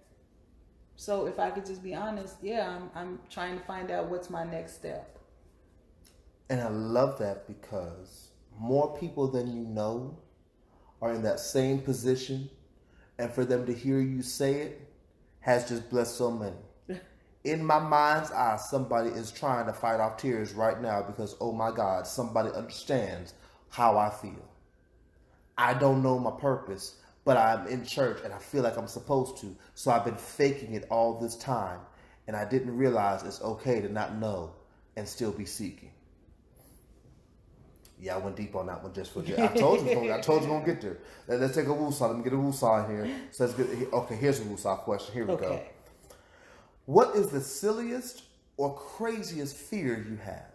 So if I could just be honest, I'm trying to find out what's my next step. And I love that because more people than you know are in that same position, and for them to hear you say it has just blessed so many. In my mind's eye, somebody is trying to fight off tears right now because, oh my God, somebody understands how I feel. I don't know my purpose, but I'm in church and I feel like I'm supposed to. So I've been faking it all this time, and I didn't realize it's okay to not know and still be seeking. Yeah, I went deep on that one just for you. I told you we're gonna get there. Let's take a woosah. Let me get a woosah in here. So let's get, okay, here's a woosah question. Here we go. What is the silliest or craziest fear you have?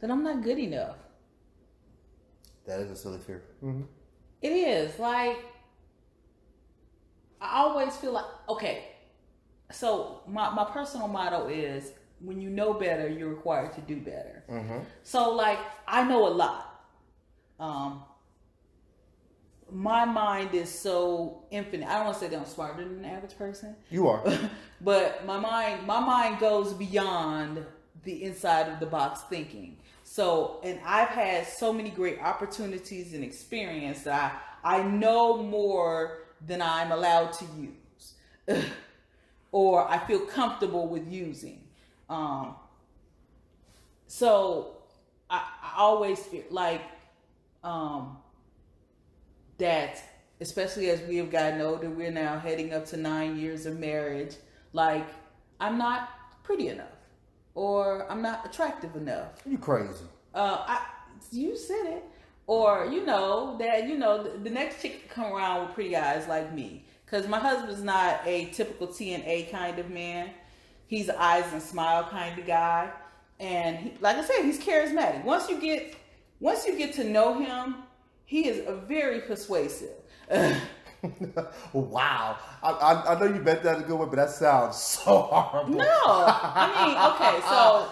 That I'm not good enough. That is a silly fear. It is. Like, I always feel like, okay, so my personal motto is, when you know better, you're required to do better. So, like, I know a lot. my mind is so infinite. I don't want to say that I'm smarter than the average person. You are. But my mind goes beyond the inside of the box thinking. So, and I've had so many great opportunities and experience that I know more than I'm allowed to use, or I feel comfortable with using. So I always feel like that, especially as we have gotten older, we're now heading up to 9 years of marriage. Like, I'm not pretty enough, or I'm not attractive enough. You crazy. You said it. Or, that, the next chick can come around with pretty guys like me. Because my husband's not a typical TNA kind of man. He's an eyes and smile kind of guy. And he, like I said, he's charismatic. Once you get to know him, he is very persuasive. Wow. I know you meant that a good way, but that sounds so horrible. No. I mean, okay, so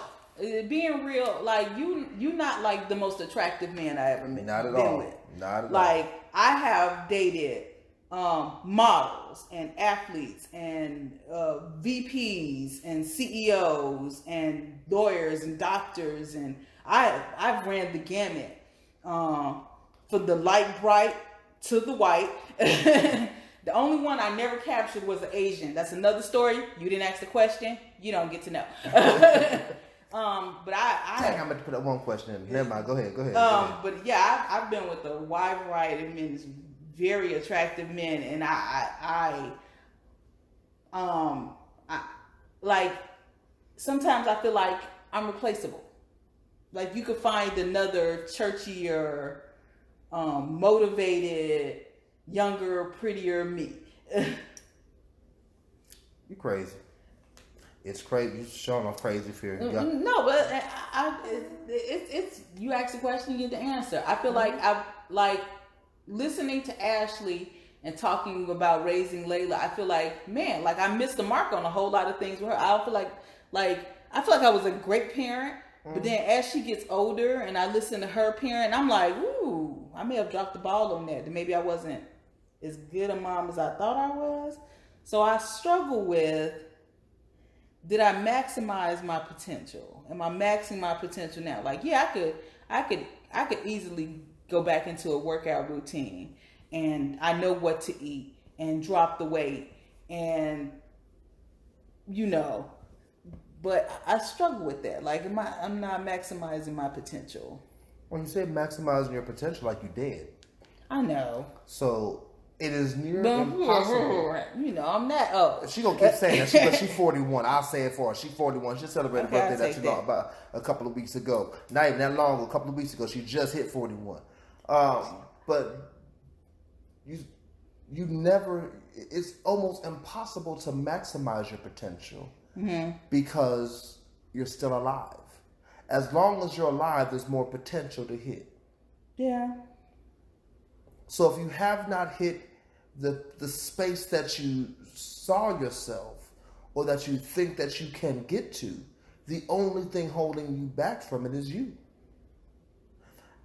being real, like you not like the most attractive man I ever met. Not at all. With. Not at like, all. I have dated models and athletes and VPs and CEOs and lawyers and doctors, and I've ran the gamut from the light bright to the white. The only one I never captured was an Asian. That's another story. You didn't ask the question. You don't get to know. But Dang, I'm going to put that one question in. Never mind. Go ahead. But yeah, I've been with a wide variety of men, very attractive men, and I like, sometimes I feel like I'm replaceable. Like, you could find another churchier, motivated, younger, prettier me. You crazy. It's crazy. You're showing off crazy fear. Yeah. No, but it's you ask the question, you get the answer. I feel like I like listening to Ashley and talking about raising Layla. I feel like, man, like I missed the mark on a whole lot of things with her. I feel like I was a great parent, but then as she gets older and I listen to her parent, I'm like, ooh, I may have dropped the ball on that. Maybe I wasn't as good a mom as I thought I was. So I struggle with, did I maximize my potential? Am I maxing my potential now? Like, yeah, I could easily go back into a workout routine, and I know what to eat and drop the weight, and but I struggle with that. Like, I'm not maximizing my potential. When you say maximizing your potential, like you did. I know. So it is near impossible. I'm not. She gonna keep saying that, but she's 41. I'll say it for her. She's 41. She celebrated Okay, birthday that she got about a couple of weeks ago. Not even that long. A couple of weeks ago, she just hit 41. But you never. It's almost impossible to maximize your potential because you're still alive. As long as you're alive, there's more potential to hit. Yeah. So if you have not hit the space that you saw yourself or that you think that you can get to, the only thing holding you back from it is you.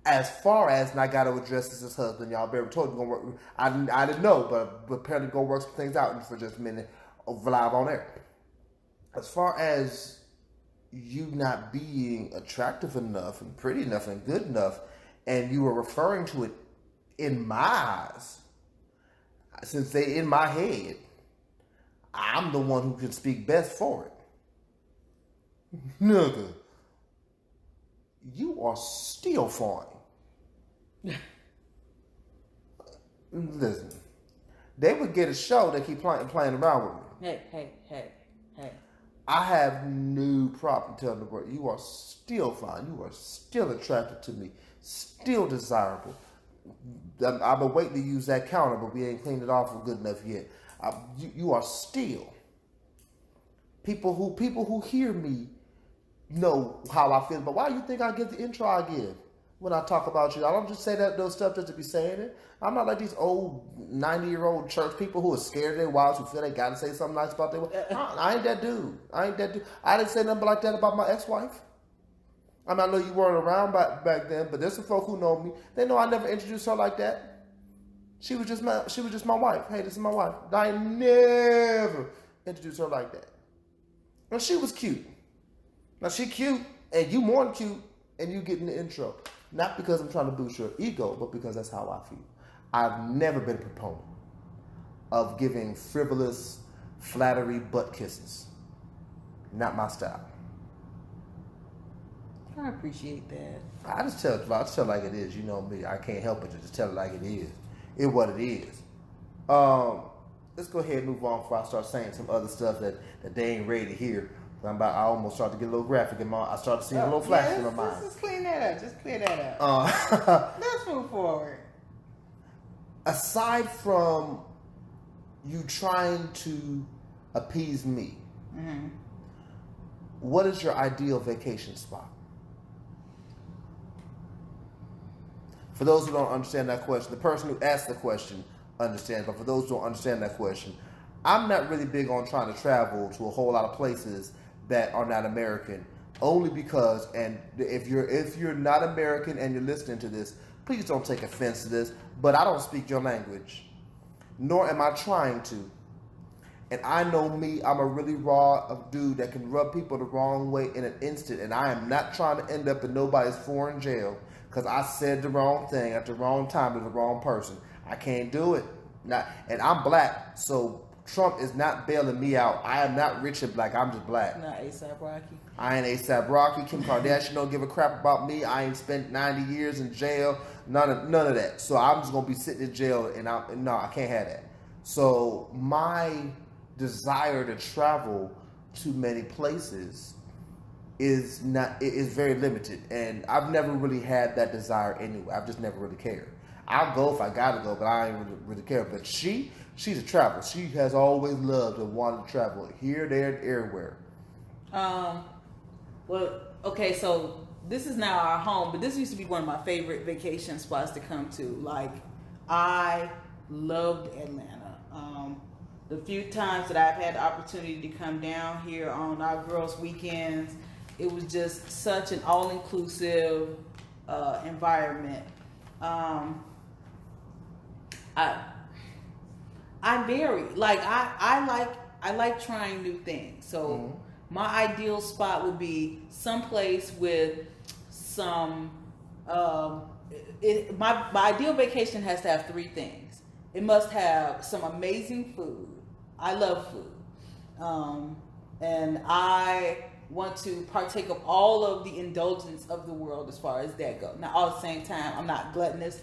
As far as, and I got to address this as husband, y'all better told you gonna work. I didn't know, but apparently gonna work some things out for just a minute live on air. As far as you not being attractive enough and pretty enough and good enough, and you were referring to it in my eyes, since they in my head, I'm the one who can speak best for it. Nigga, you are still fine. Listen, they would get a show that keep playing around with me. Hey. I have no problem telling the world, you are still fine. You are still attracted to me. Still desirable. I've been waiting to use that counter, but we ain't cleaned it off good enough yet. You are still. People who hear me know how I feel. But why do you think I give the intro I give when I talk about you? I don't just say those stuff just to be saying it. I'm not like these old 90-year-old church people who are scared of their wives, who feel they got to say something nice about their wife. I ain't that dude. I didn't say nothing like that about my ex-wife. I mean, I know you weren't around back then, but there's some folk who know me. They know I never introduced her like that. She was just my wife. Hey, this is my wife. I never introduced her like that. And she was cute. Now she cute, and you more than cute, and you get in the intro. Not because I'm trying to boost your ego, but because that's how I feel. I've never been a proponent of giving frivolous, flattery butt kisses. Not my style. I appreciate that. I just tell it like it is. You know me. I can't help it to just tell it like it is. It's what it is. Let's go ahead and move on before I start saying some other stuff that they ain't ready to hear. I almost started to get a little graphic in my. I started seeing a little flash in my mind. Just clean that up. Just clear that up. Let's move forward. Aside from you trying to appease me, what is your ideal vacation spot? For those who don't understand that question, the person who asked the question understands, but for those who don't understand that question, I'm not really big on trying to travel to a whole lot of places that are not American, only because, and if you're not American and you're listening to this, please don't take offense to this, but I don't speak your language, nor am I trying to. And I know me, I'm a really raw dude that can rub people the wrong way in an instant, and I am not trying to end up in nobody's foreign jail because I said the wrong thing at the wrong time to the wrong person. I can't do it. And I'm black, so Trump is not bailing me out. I am not rich and black. I'm just black. Not A$AP Rocky. I ain't A$AP Rocky. Kim Kardashian don't give a crap about me. I ain't spent 90 years in jail. None of that. So I'm just gonna be sitting in jail, and no, I can't have that. So my desire to travel to many places is very limited, and I've never really had that desire anyway. I've just never really cared. I'll go if I gotta go, but I ain't really care. But she's a traveler. She has always loved and wanted to travel here, there, and everywhere. Well, okay, so this is now our home, but this used to be one of my favorite vacation spots to come to. Like, I loved Atlanta. The few times that I've had the opportunity to come down here on our girls' weekends, it was just such an all-inclusive environment. I vary. Like I like trying new things. So my ideal spot would be someplace with some. My ideal vacation has to have three things. It must have some amazing food. I love food, and I want to partake of all of the indulgence of the world as far as that goes. Now, all at the same time, I'm not gluttonous,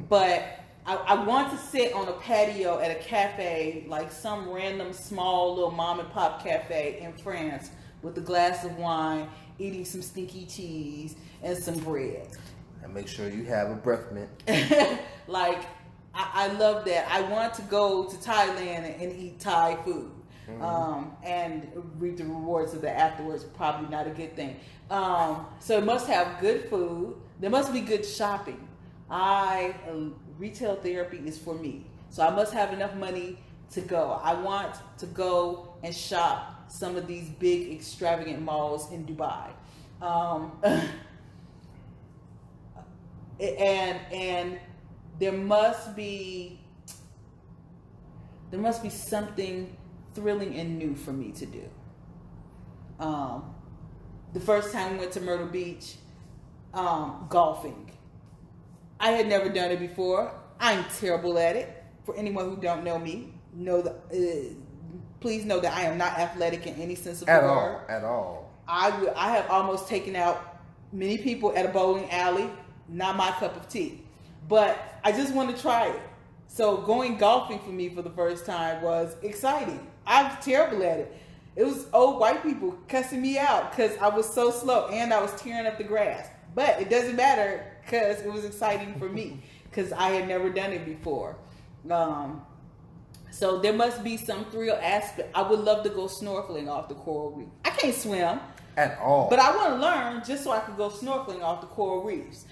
but I want to sit on a patio at a cafe, like some random small little mom and pop cafe in France, with a glass of wine, eating some stinky cheese and some bread. And make sure you have a breath mint. Like, I love that. I want to go to Thailand and eat Thai food. And reap the rewards of that afterwards. Probably not a good thing. So it must have good food. There must be good shopping. Retail therapy is for me. So I must have enough money to go. I want to go and shop some of these big extravagant malls in Dubai. And there must be something thrilling and new for me to do. The first time we went to Myrtle Beach, golfing. I had never done it before. I'm terrible at it. For anyone who don't know me, please know that I am not athletic in any sense of the word. At all. I have almost taken out many people at a bowling alley. Not my cup of tea. But I just want to try it. So going golfing for me for the first time was exciting. I was terrible at it. It was old white people cussing me out because I was so slow and I was tearing up the grass. But it doesn't matter because it was exciting for me because I had never done it before. So there must be some thrill aspect. I would love to go snorkeling off the coral reef. I can't swim. At all. But I want to learn just so I can go snorkeling off the coral reefs.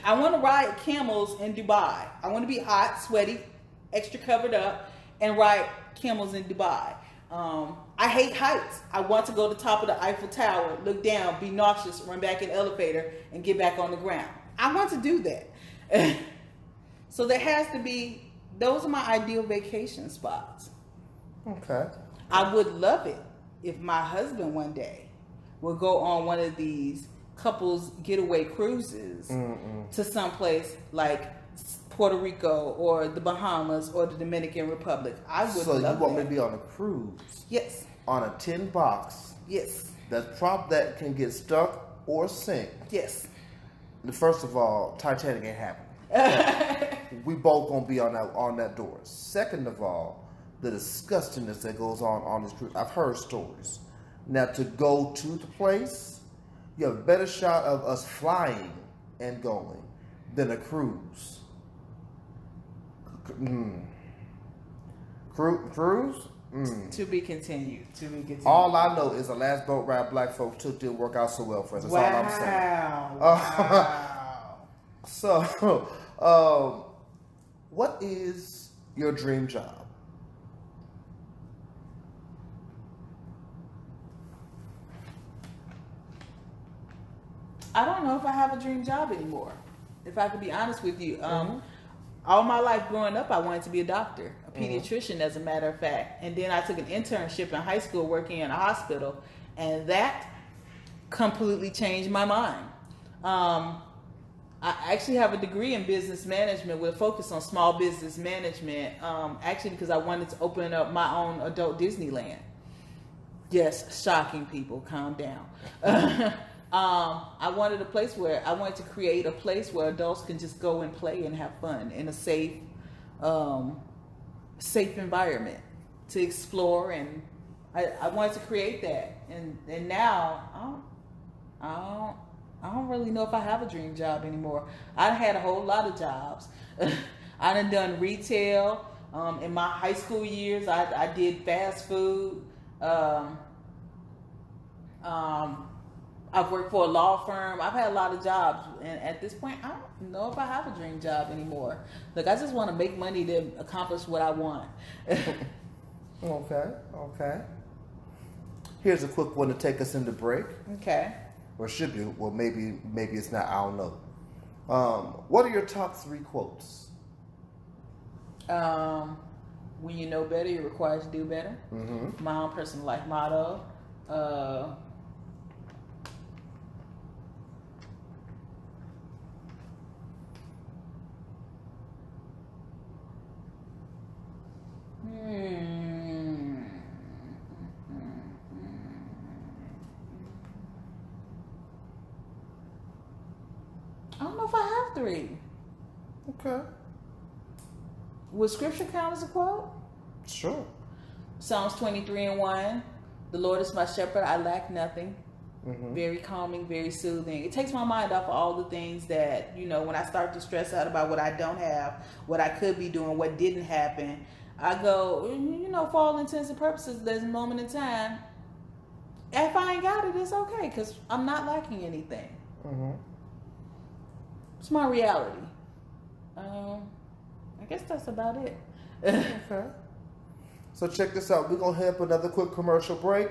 I want to ride camels in Dubai. I want to be hot, sweaty, extra covered up, and ride camels in Dubai. I hate heights. I want to go to the top of the Eiffel Tower, look down, be nauseous, run back in the elevator, and get back on the ground. I want to do that. So there has to be, those are my ideal vacation spots. Okay. I would love it if my husband one day would go on one of these couples getaway cruises to someplace like Puerto Rico or the Bahamas or the Dominican Republic. I would So love you want that. me to be on a cruise? Yes. On a tin box Yes. that can get stuck or sink. Yes. First of all, Titanic ain't happening. We both gonna be on that door. Second of all, the disgustingness that goes on this cruise. I've heard stories. Now to go to the place, you have a better shot of us flying and going than a cruise. Cruise? To be continued. To be continued. All I know is the last boat ride black folks took didn't work out so well for us. That's all I'm saying. Wow. So, what is your dream job? I don't know if I have a dream job anymore. If I could be honest with you. All my life growing up, I wanted to be a doctor, a pediatrician, as a matter of fact. And then I took an internship in high school working in a hospital, and that completely changed my mind. I actually have a degree in business management with a focus on small business management, actually because I wanted to open up my own adult Disneyland. Yes, shocking people, calm down. I wanted to create a place where adults can just go and play and have fun in a safe environment to explore, and I wanted to create that. And now I don't really know if I have a dream job anymore. I had a whole lot of jobs. I done retail. In my high school years, I did fast food. I've worked for a law firm. I've had a lot of jobs, and at this point, I don't know if I have a dream job anymore. Look, I just want to make money to accomplish what I want. Okay. Here's a quick one to take us into break. Okay. Or should be. Well, maybe it's not. I don't know. What are your top 3 quotes? When you know better, you're required to do better. My own personal life motto. I don't know if I have 3. Okay. Would scripture count as a quote? Sure. Psalms 23:1. The Lord is my shepherd, I lack nothing. Very calming, very soothing. It takes my mind off of all the things that, when I start to stress out about what I don't have, what I could be doing, what didn't happen, I go, for all intents and purposes, there's a moment in time. If I ain't got it, it's okay, because I'm not lacking anything. It's my reality. I guess that's about it. Okay. So check this out. We're going to head for another quick commercial break.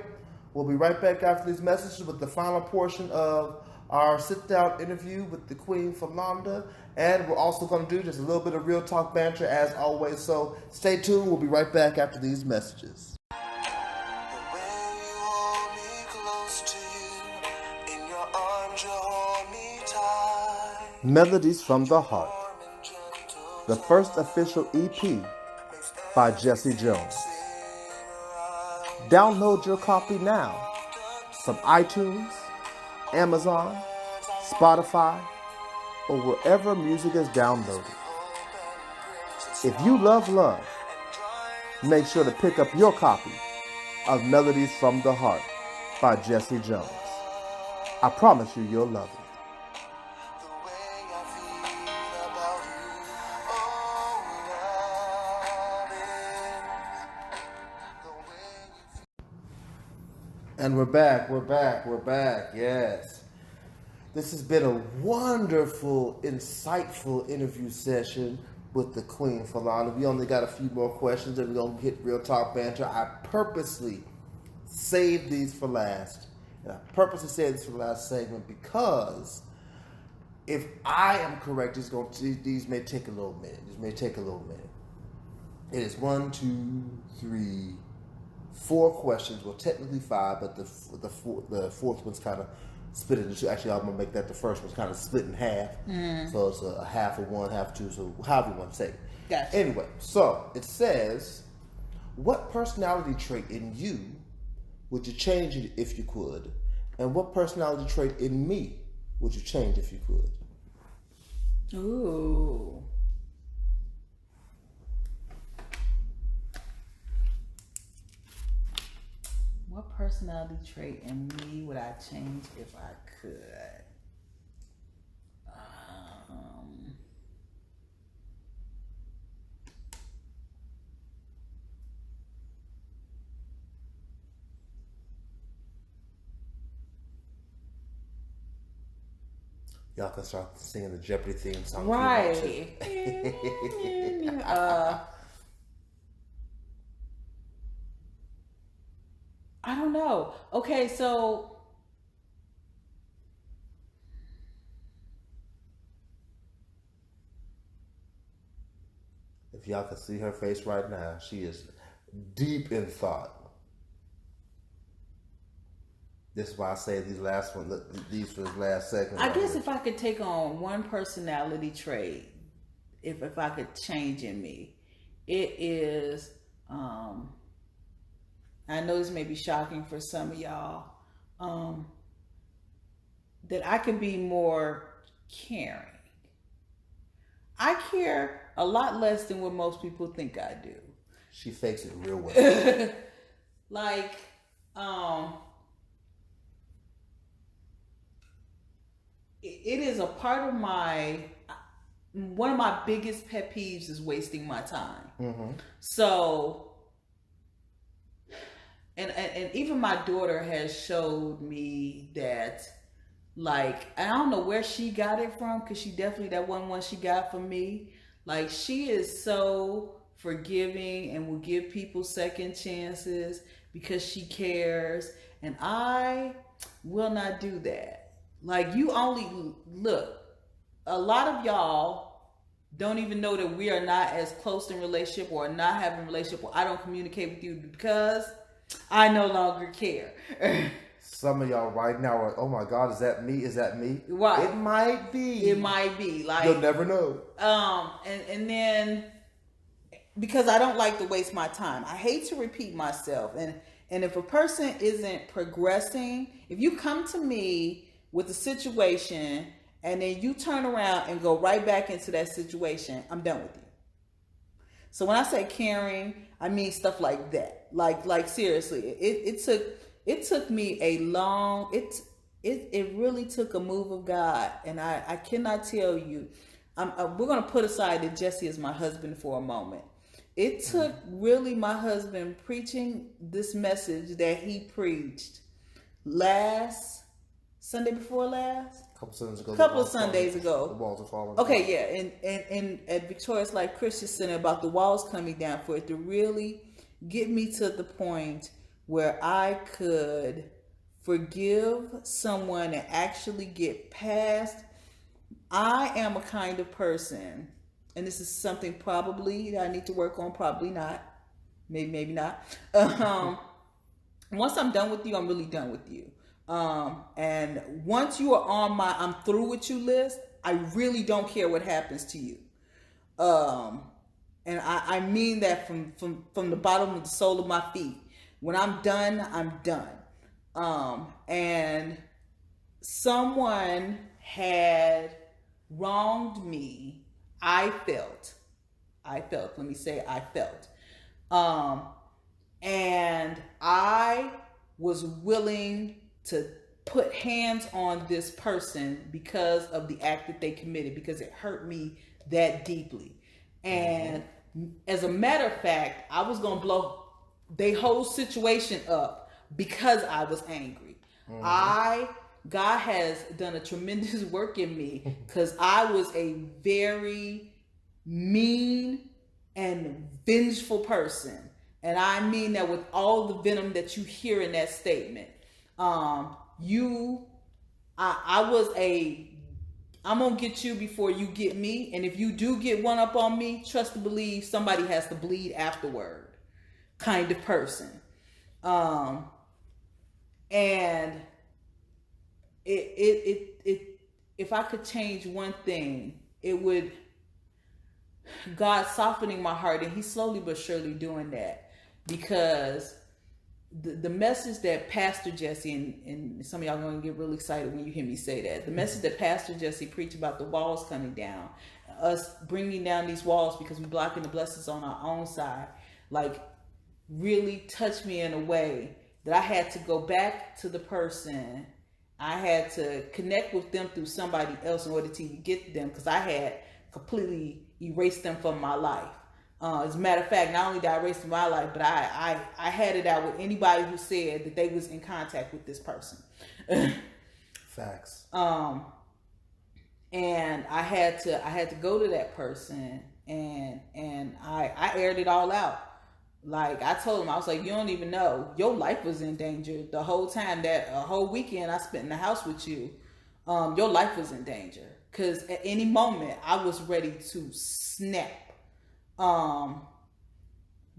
We'll be right back after these messages with the final portion of our sit-down interview with the Queen Falonda. And we're also going to do just a little bit of real talk banter as always. So stay tuned. We'll be right back after these messages. Melodies from the Heart, the first official EP by Jesse Jones. Download your copy now from iTunes, Amazon, Spotify, or wherever music is downloaded. If you love love, make sure to pick up your copy of Melodies from the Heart by Jesse Jones. I promise you'll love it. And we're back, yes. This has been a wonderful, insightful interview session with the Queen Falonda. We only got a few more questions and we're going to hit real talk banter. I purposely saved these for last. And I purposely saved this for the last segment because if I am correct, these may take a little minute. It is 1, 2, 3, 4 questions. Well, technically 5, but the fourth one's kind of split into 2. Actually, I'm gonna make that the first one's kind of split in half. So it's a half of one, half of two. So however you want to say it. Gotcha. Anyway, so it says, what personality trait in you would you change it if you could, and what personality trait in me would you change if you could? Ooh. What personality trait in me would I change if I could? Y'all can start singing the Jeopardy theme song. Right. I don't know. Okay, so If y'all can see her face right now, she is deep in thought. This is why I say these for the last segment. I guess if I could take on one personality trait, if I could change in me, it is, I know this may be shocking for some of y'all, that I can be more caring. I care a lot less than what most people think I do. She fakes it real well. Like, it is a part of one of my biggest pet peeves is wasting my time. Mm-hmm. So, and even my daughter has showed me that, like, I don't know where she got it from, because she definitely, that one she got from me. Like, she is so forgiving and will give people second chances because she cares. And I will not do that. Like, you only, look, a lot of y'all don't even know that we are not as close in relationship or not having a relationship, or I don't communicate with you because I no longer care. Some of y'all right now are, oh my God, is that me? Is that me? Right. It might be. It might be. Like, you'll never know. And then, because I don't like to waste my time. I hate to repeat myself. And if a person isn't progressing, if you come to me with a situation and then you turn around and go right back into that situation, I'm done with you. So when I say caring, I mean stuff like that. Like seriously, it took me a long, it really took a move of God. And I cannot tell you, we're going to put aside that Jesse is my husband for a moment. It took really my husband preaching this message that he preached Sunday before last? Couple of Sundays ago. The walls are falling. Okay, yeah. And at Victorious Life Christian Center, about the walls coming down, for it to really get me to the point where I could forgive someone and actually get past. I am a kind of person, and this is something probably that I need to work on, probably not. Maybe not. Once I'm done with you, I'm really done with you. And once you are on my I'm through with you list, I really don't care what happens to you. And I mean that from the bottom of the sole of my feet. When I'm done, I'm done. And someone had wronged me. I felt, let me say I felt. And I was willing to put hands on this person because of the act that they committed, because it hurt me that deeply. And as a matter of fact, I was going to blow the whole situation up because I was angry. God has done a tremendous work in me, because I was a very mean and vengeful person. And I mean that with all the venom that you hear in that statement. I was I'm gonna get you before you get me, and if you do get one up on me, trust to believe somebody has to bleed afterward, kind of person. And if I could change one thing, it would God softening my heart, and He's slowly but surely doing that, because the message that Pastor Jesse, and some of y'all are going to get really excited when you hear me say that, the message that Pastor Jesse preached about the walls coming down, us bringing down these walls because we're blocking the blessings on our own side, like really touched me in a way that I had to go back to the person. I had to connect with them through somebody else in order to get to them, because I had completely erased them from my life. As a matter of fact, not only did I erase from my life, but I had it out with anybody who said that they was in contact with this person. Facts. And I had to go to that person, and I aired it all out. Like, I told him, I was like, you don't even know, your life was in danger the whole time, that whole weekend I spent in the house with you. Your life was in danger, because at any moment I was ready to snap.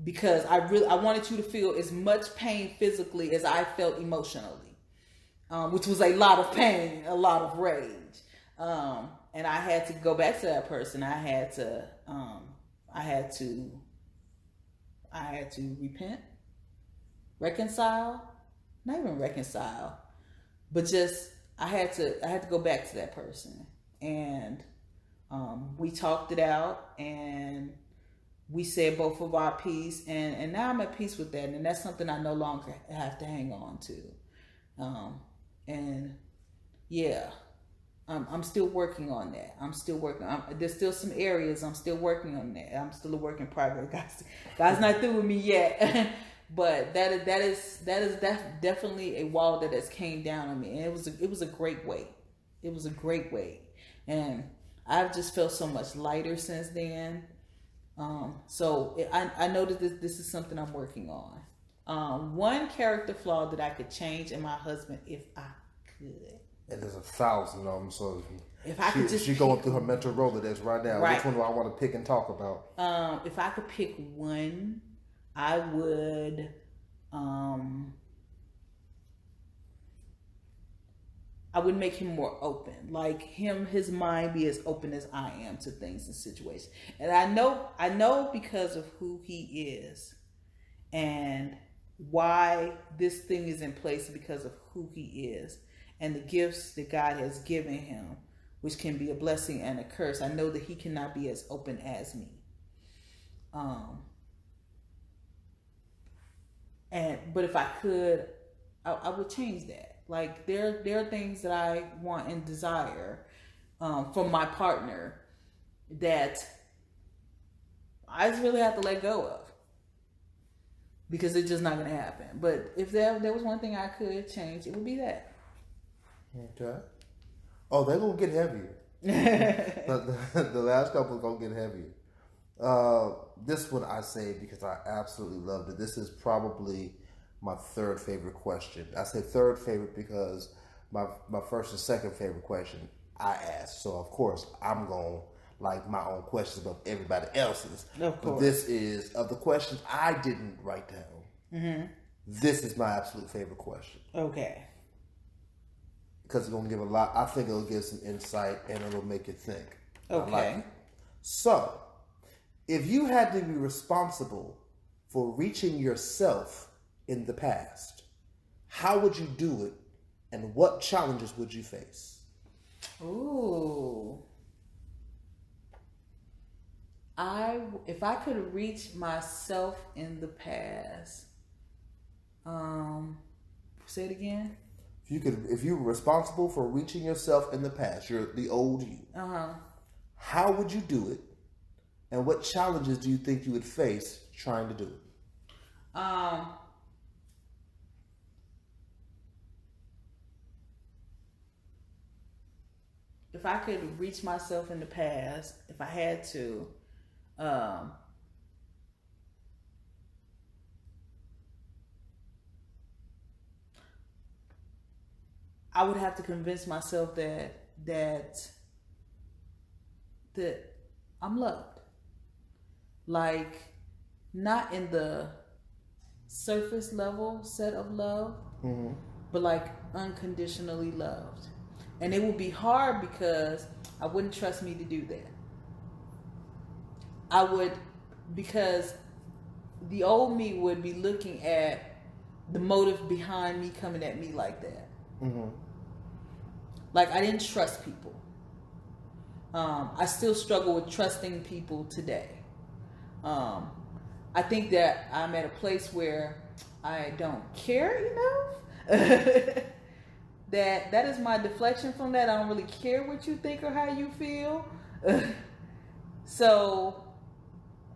Because I wanted you to feel as much pain physically as I felt emotionally, which was a lot of pain, a lot of rage. And I had to go back to that person. I had to repent, reconcile, not even reconcile, but just, I had to go back to that person. And, we talked it out, and we said both of our piece, and now I'm at peace with that. And that's something I no longer have to hang on to. And yeah, I'm still working on that. There's still some areas I'm still working on that. I'm still a work in progress. God's not through with me yet. But that is definitely a wall that has came down on me. And it was a great weight. It was a great weight. And I've just felt so much lighter since then. So I know that this is something I'm working on. One character flaw that I could change in my husband, if I could. And there's 1,000 of them, so if I could just she's going through her mental Rolodex right now. Right. Which one do I want to pick and talk about? If I could pick one, I would. I would make him more open, like his mind be as open as I am to things and situations. And I know because of who he is and why this thing is in place, because of who he is and the gifts that God has given him, which can be a blessing and a curse. I know that he cannot be as open as me. But if I could, I would change that. Like there are things that I want and desire from my partner that I just really have to let go of, because it's just not going to happen. But if there was one thing I could change, it would be that. Okay. Oh, they're going to get heavier. the last couple are going to get heavier. This one I say because I absolutely loved it. This is probably my third favorite question. I say third favorite because my first and second favorite question I asked. So of course I'm going to like my own questions above everybody else's. Of course. But this is, of the questions I didn't write down, this is my absolute favorite question. Okay. Because it's going to give a lot. I think it'll give some insight and it'll make you think. Okay. I like it. So, if you had to be responsible for reaching yourself in the past, how would you do it, and what challenges would you face? Ooh. If I could reach myself in the past, say it again. If you were responsible for reaching yourself in the past, you're the old you. How would you do it, and what challenges do you think you would face trying to do it? If I could reach myself in the past, if I had to, I would have to convince myself that that I'm loved. Like, not in the surface level set of love, but like unconditionally loved. And it would be hard because I wouldn't trust me to do that. I would, because the old me would be looking at the motive behind me coming at me like that. Like, I didn't trust people. I still struggle with trusting people today. I think that I'm at a place where I don't care enough. that is my deflection from that. I don't really care what you think or how you feel. So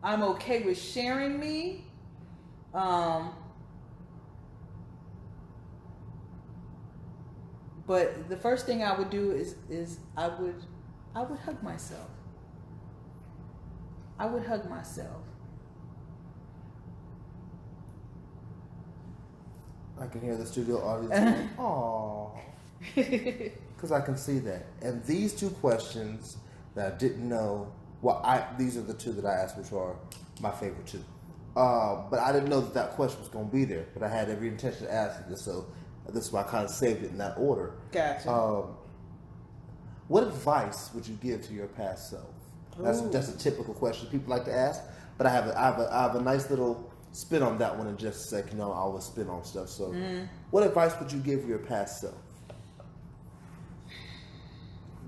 I'm okay with sharing me. But the first thing I would do is I would hug myself. I would hug myself. I can hear the studio audience going, "Aww," because I can see that. And these two questions that I didn't know. Well, these are the two that I asked, which are my favorite two. But I didn't know that question was going to be there. But I had every intention of asking this, so this is why I kind of saved it in that order. Gotcha. What advice would you give to your past self? That's a typical question people like to ask. But I have a nice little spin on that one in just a second. I always spin on stuff. So, what advice would you give your past self?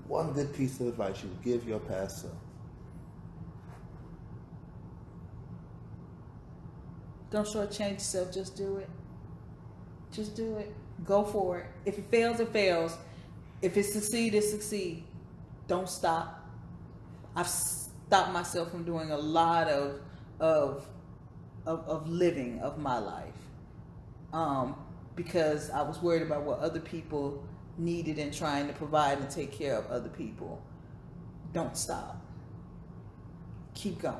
One good piece of advice you would give your past self. Don't shortchange yourself. Just do it. Just do it. Go for it. If it fails, it fails. If it succeeds, it succeeds. Don't stop. I've stopped myself from doing a lot of living of my life, because I was worried about what other people needed and trying to provide and take care of other people. Don't stop. Keep going.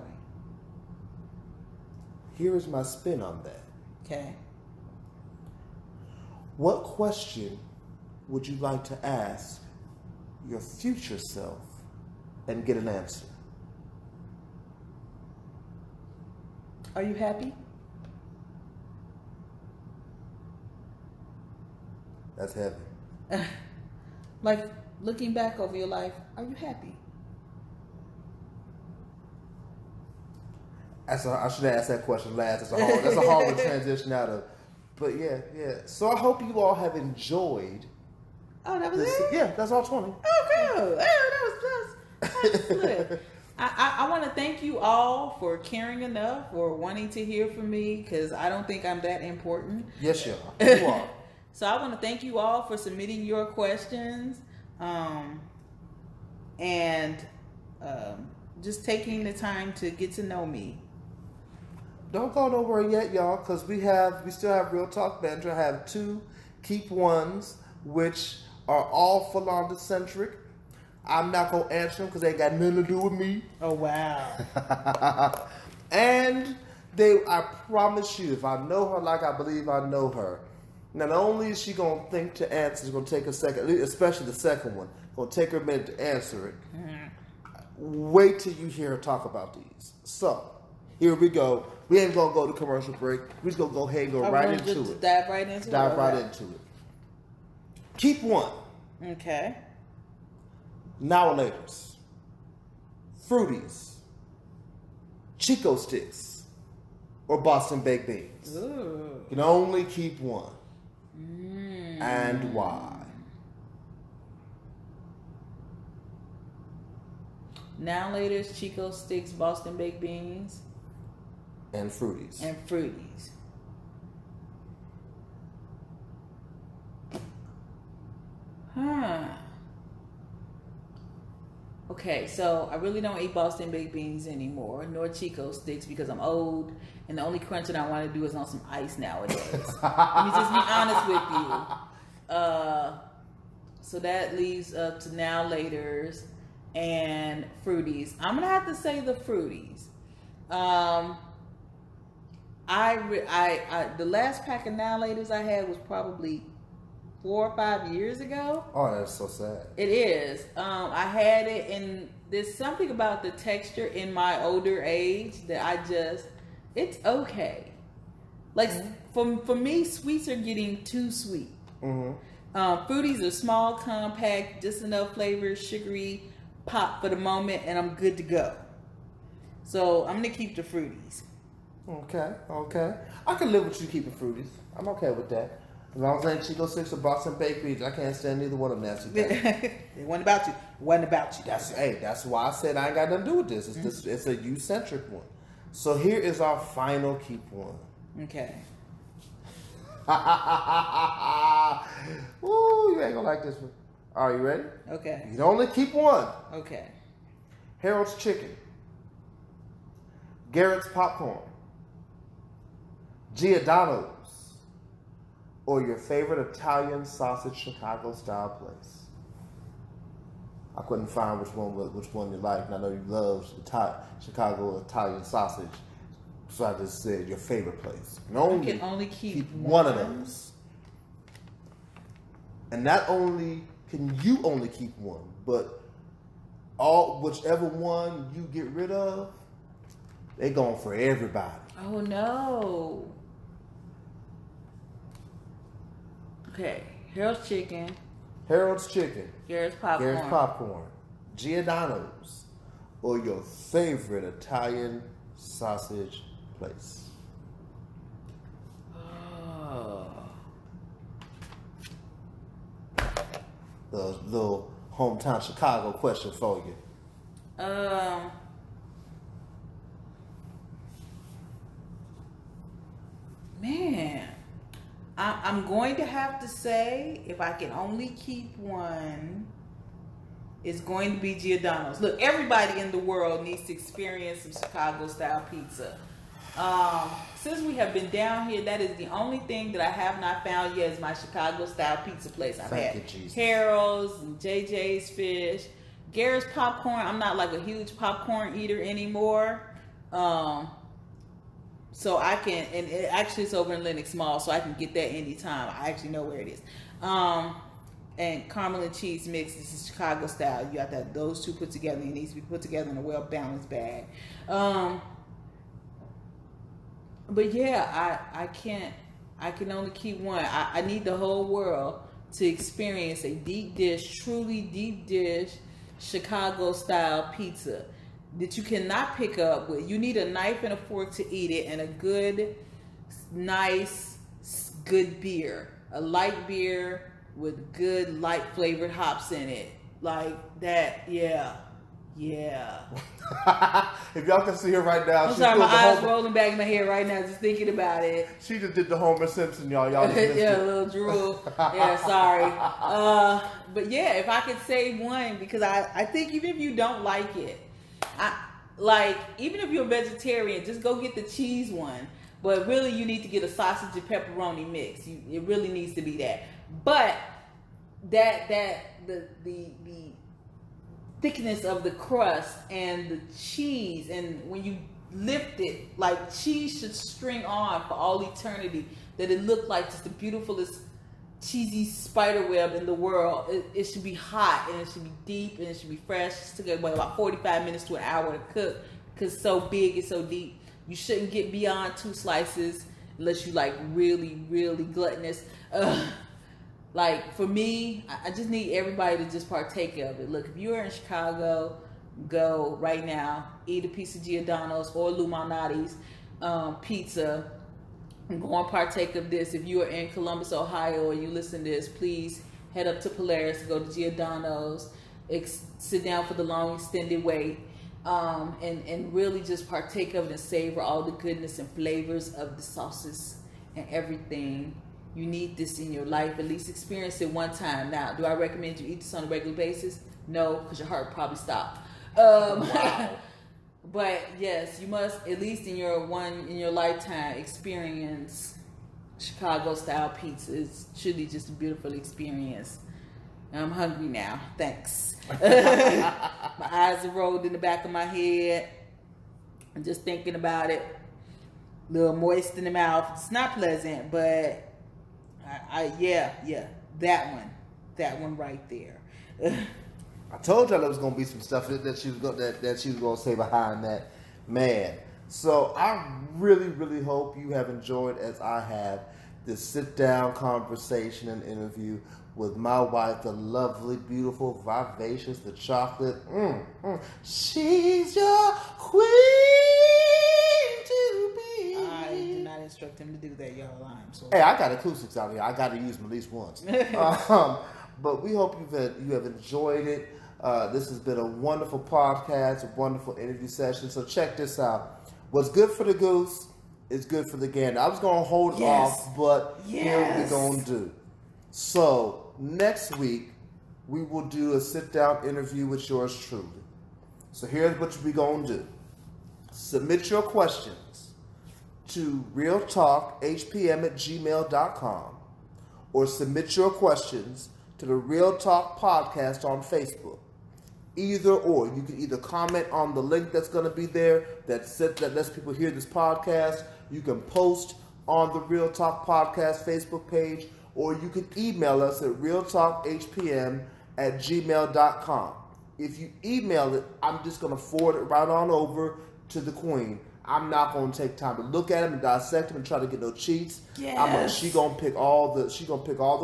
Here is my spin on that. Okay. What question would you like to ask your future self and get an answer? Are you happy? That's heavy. Like, looking back over your life, are you happy? I should have asked that question last. That's a hard to transition out of. But yeah. So I hope you all have enjoyed. Oh, that was this. it? Yeah, that's all 20. Oh, cool. Oh, that was good. I want to thank you all for caring enough or wanting to hear from me, because I don't think I'm that important. Yes, you are. You are. So I want to thank you all for submitting your questions, and just taking the time to get to know me. Don't go nowhere yet, y'all, because we still have Real Talk Banter. I have 2 Keep Ones, which are all Falonda centric. I'm not gonna answer them because they ain't got nothing to do with me. Oh wow! And I promise you, if I know her like I believe I know her, not only is she gonna think to answer, it's gonna take a second, especially the second one. Gonna take her a minute to answer it. Wait till you hear her talk about these. So here we go. We ain't gonna go to commercial break. We're just gonna go ahead and go right into it. Dive right into it. Dive right into it. Keep one. Okay. Now or laters. Fruities. Chico sticks. Or Boston baked beans. Ooh. You can only keep one. And why? Now laters, Chico sticks, Boston baked beans, And fruities. and fruities. Okay, so I really don't eat Boston baked beans anymore, nor Chico sticks, because I'm old, and the only crunching I want to do is on some ice nowadays. Let me just be honest with you. So that leaves up to now laters and fruities. I'm gonna have to say the fruities. The last pack of now laters I had was probably 4 or 5 years ago. Oh, that's so sad. It is. I had it in there's something about the texture in my older age that it's okay. Like for me, sweets are getting too sweet. Fruities are small, compact, just enough flavor, sugary pop for the moment, and I'm good to go. So I'm gonna keep the fruities. Okay. I can live with you keeping fruities. I'm okay with that. As long as I ain't Chico 6 or Boston Baked Beans, I can't stand neither one of them nasty things. It wasn't about you. That's why I said I ain't got nothing to do with this. It's a you-centric one. So here is our final keep one. Okay. Ooh, you ain't gonna like this one. Are you ready? Okay. You can only keep one. Okay. Harold's Chicken, Garrett's Popcorn, Giordano's, or your favorite Italian sausage Chicago style place. I couldn't find which one you like, and I know you love Chicago Italian sausage, so I just said your favorite place. I can only keep one of those. And not only can you only keep one, but whichever one you get rid of, they going for everybody. Oh no. Okay. Harold's Chicken, Garrett's Popcorn, Giordano's, or your favorite Italian sausage place. Oh. The little hometown Chicago question for you. Man, I'm going to have to say, if I can only keep one, it's going to be Giordano's. Look, everybody in the world needs to experience some Chicago style pizza. Since we have been down here, that is the only thing that I have not found yet is my Chicago style pizza place. I've had Harold's and JJ's Fish, Garrett's Popcorn. I'm not like a huge popcorn eater anymore. So I can, and it actually it's over in Lenox Mall, so I can get that anytime. I actually know where it is. And caramel and cheese mix, this is Chicago style. You got that those two put together. It needs to be put together in a well balanced bag. But yeah, I can only keep one. I need the whole world to experience a deep dish, truly deep dish, Chicago style pizza that you cannot pick up with. You need a knife and a fork to eat it, and a good, nice, good beer. A light beer with good, light flavored hops in it. Like that, yeah. If y'all can see her right now, I'm sorry, my eyes rolling back in my head right now just thinking about it. She just did the Homer Simpson, y'all. Y'all just missed yeah, it. a little drool. Yeah, sorry. But yeah, if I could say one, because I think even if you don't like it, even if you're a vegetarian, just go get the cheese one. But really, you need to get a sausage and pepperoni mix. It really needs to be that. But the thickness of the crust and the cheese, and when you lift it, like cheese should string on for all eternity, that it looked like just the beautifulest cheesy spider web in the world. It should be hot, and it should be deep, and it should be fresh. It took about 45 minutes to an hour to cook because it's so big and so deep. You shouldn't get beyond 2 slices unless you like really, really gluttonous. Like for me, I just need everybody to just partake of it. Look, if you're in Chicago, go right now, eat a piece of Giordano's or Lou Malnati's pizza, and go and partake of this. If you are in Columbus, Ohio, or you listen to this, please head up to Polaris, go to Giordano's, sit down for the long extended wait, and really just partake of it and savor all the goodness and flavors of the sauces and everything. You need this in your life. At least experience it one time. Now, do I recommend you eat this on a regular basis? No, because your heart probably stopped. Wow. But yes, you must at least in your lifetime experience Chicago style pizza. It's truly just a beautiful experience. I'm hungry now. Thanks. My eyes are rolled in the back of my head. I'm just thinking about it. A little moist in the mouth. It's not pleasant, but that one right there. I told y'all there was gonna be some stuff that she was gonna say behind that, man. So I really, really hope you have enjoyed, as I have, this sit-down conversation and interview with my wife, the lovely, beautiful, vivacious, the chocolate. She's your queen to be. I did not instruct him to do that, y'all. I'm sorry. Hey, I got acoustics out here. I got to use them at least once. But we hope you have enjoyed it. This has been a wonderful podcast, a wonderful interview session. So check this out. What's good for the goose is good for the gander. I was going to hold off, but here's what we're going to do. So next week, we will do a sit-down interview with yours truly. So here's what we're going to do. Submit your questions to realtalkhpm@gmail.com or submit your questions to the Real Talk Podcast on Facebook. Either or. You can either comment on the link that's going to be there that lets people hear this podcast. You can post on the Real Talk Podcast Facebook page, or you can email us at realtalkhpm@gmail.com. If you email it, I'm just going to forward it right on over to the queen. I'm not going to take time to look at them and dissect them and try to get no cheats. Yes. She gonna pick all the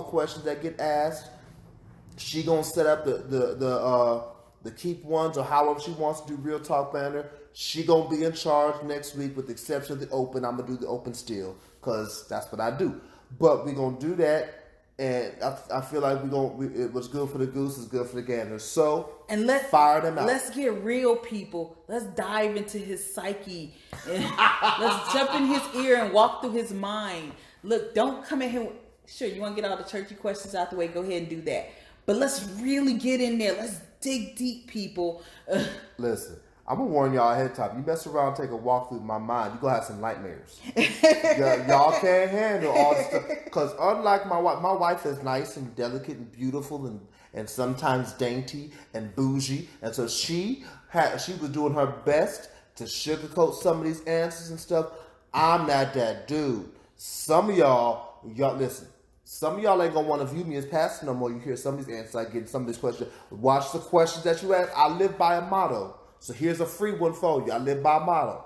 questions that get asked. She gonna set up the keep ones or however she wants to do Real Talk banner. She gonna be in charge next week, with the exception of the open. I'm gonna do the open still because that's what I do. But we're gonna do that. And I feel like it was good for the goose is good for the gander. So let's fire them out. Let's get real, people. Let's dive into his psyche. And let's jump in his ear and walk through his mind. Look, don't come in here. Sure, you want to get all the churchy questions out the way? Go ahead and do that. But let's really get in there. Let's dig deep, people. Listen, I'm going to warn y'all ahead of time. You mess around and take a walk through my mind, you're going to have some nightmares. Y'all can't handle all this stuff. Because unlike my wife is nice and delicate and beautiful and sometimes dainty and bougie. And so she was doing her best to sugarcoat some of these answers and stuff. I'm not that dude. Some of y'all listen. Some of y'all ain't going to want to view me as pastor no more. You hear some of these answers I get, some of these questions. Watch the questions that you ask. I live by a motto. So here's a free one for you. I live by a motto.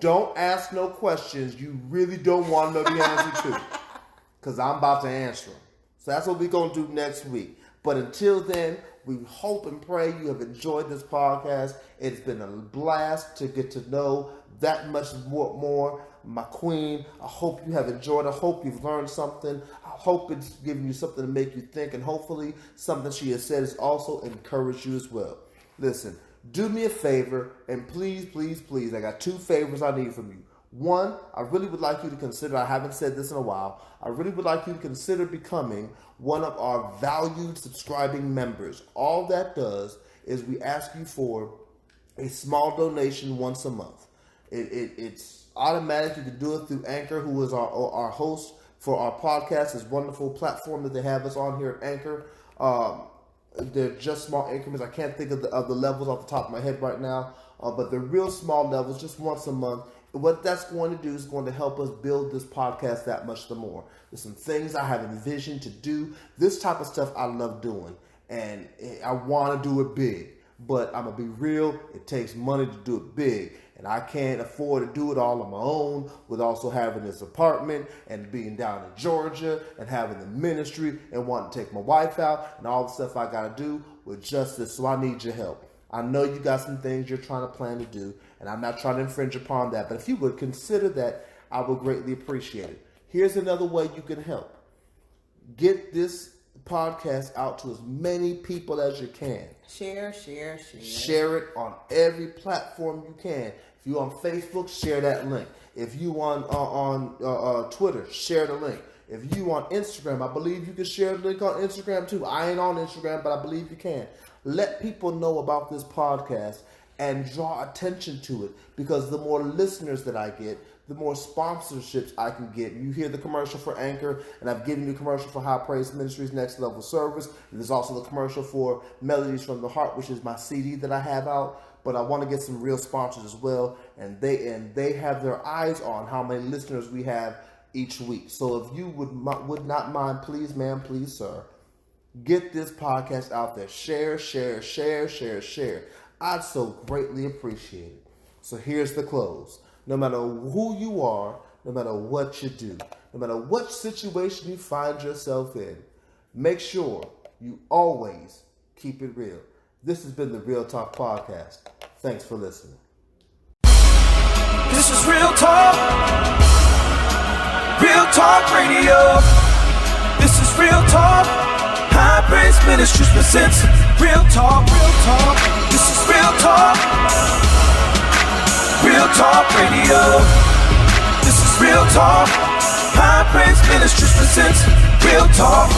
Don't ask no questions you really don't want to know the answer to. Because I'm about to answer them. So that's what we're going to do next week. But until then, we hope and pray you have enjoyed this podcast. It's been a blast to get to know that much more my queen. I hope you have enjoyed it. I hope you've learned something. I hope it's given you something to make you think. And hopefully something she has said has also encouraged you as well. Listen. Do me a favor, and please, please, please, I got 2 favors I need from you. One, I really would like you to consider, I haven't said this in a while, I really would like you to consider becoming one of our valued subscribing members. All that does is we ask you for a small donation once a month. It's automatic. You can do it through Anchor, who is our host for our podcast, this wonderful platform that they have us on here at Anchor. They're just small increments. I can't think of the levels off the top of my head right now, but they're real small levels, just once a month. What that's going to do is going to help us build this podcast that much the more. There's some things I have envisioned to do. This type of stuff I love doing, and I want to do it big. But I'm going to be real, it takes money to do it big. And I can't afford to do it all on my own with also having this apartment and being down in Georgia and having the ministry and wanting to take my wife out and all the stuff I got to do with justice. So I need your help. I know you got some things you're trying to plan to do, and I'm not trying to infringe upon that. But if you would consider that, I would greatly appreciate it. Here's another way you can help. Get this podcast out to as many people as you can. Share. Share it on every platform you can. If you're on Facebook, share that link. If you on Twitter, share the link. If you on Instagram, I believe you can share the link on Instagram too. I ain't on Instagram, but I believe you can. Let people know about this podcast and draw attention to it, because the more listeners that I get, the more sponsorships I can get. You hear the commercial for Anchor, and I've given you a commercial for High Praise Ministries Next Level Service. And there's also the commercial for Melodies from the Heart, which is my CD that I have out. But I want to get some real sponsors as well, and they have their eyes on how many listeners we have each week. So if you would not mind, please, ma'am, please, sir, Get this podcast out there. Share, share, share, share, share. I'd so greatly appreciate it. So here's the close. No matter who you are, no matter what you do, no matter what situation you find yourself in, make sure you always keep it real. This has been the Real Talk Podcast. Thanks for listening. This is Real Talk Radio. This is Real Talk. High Praise Ministries presents Real Talk. This is Real Talk Radio. This is Real Talk. High Praise Ministries presents Real Talk.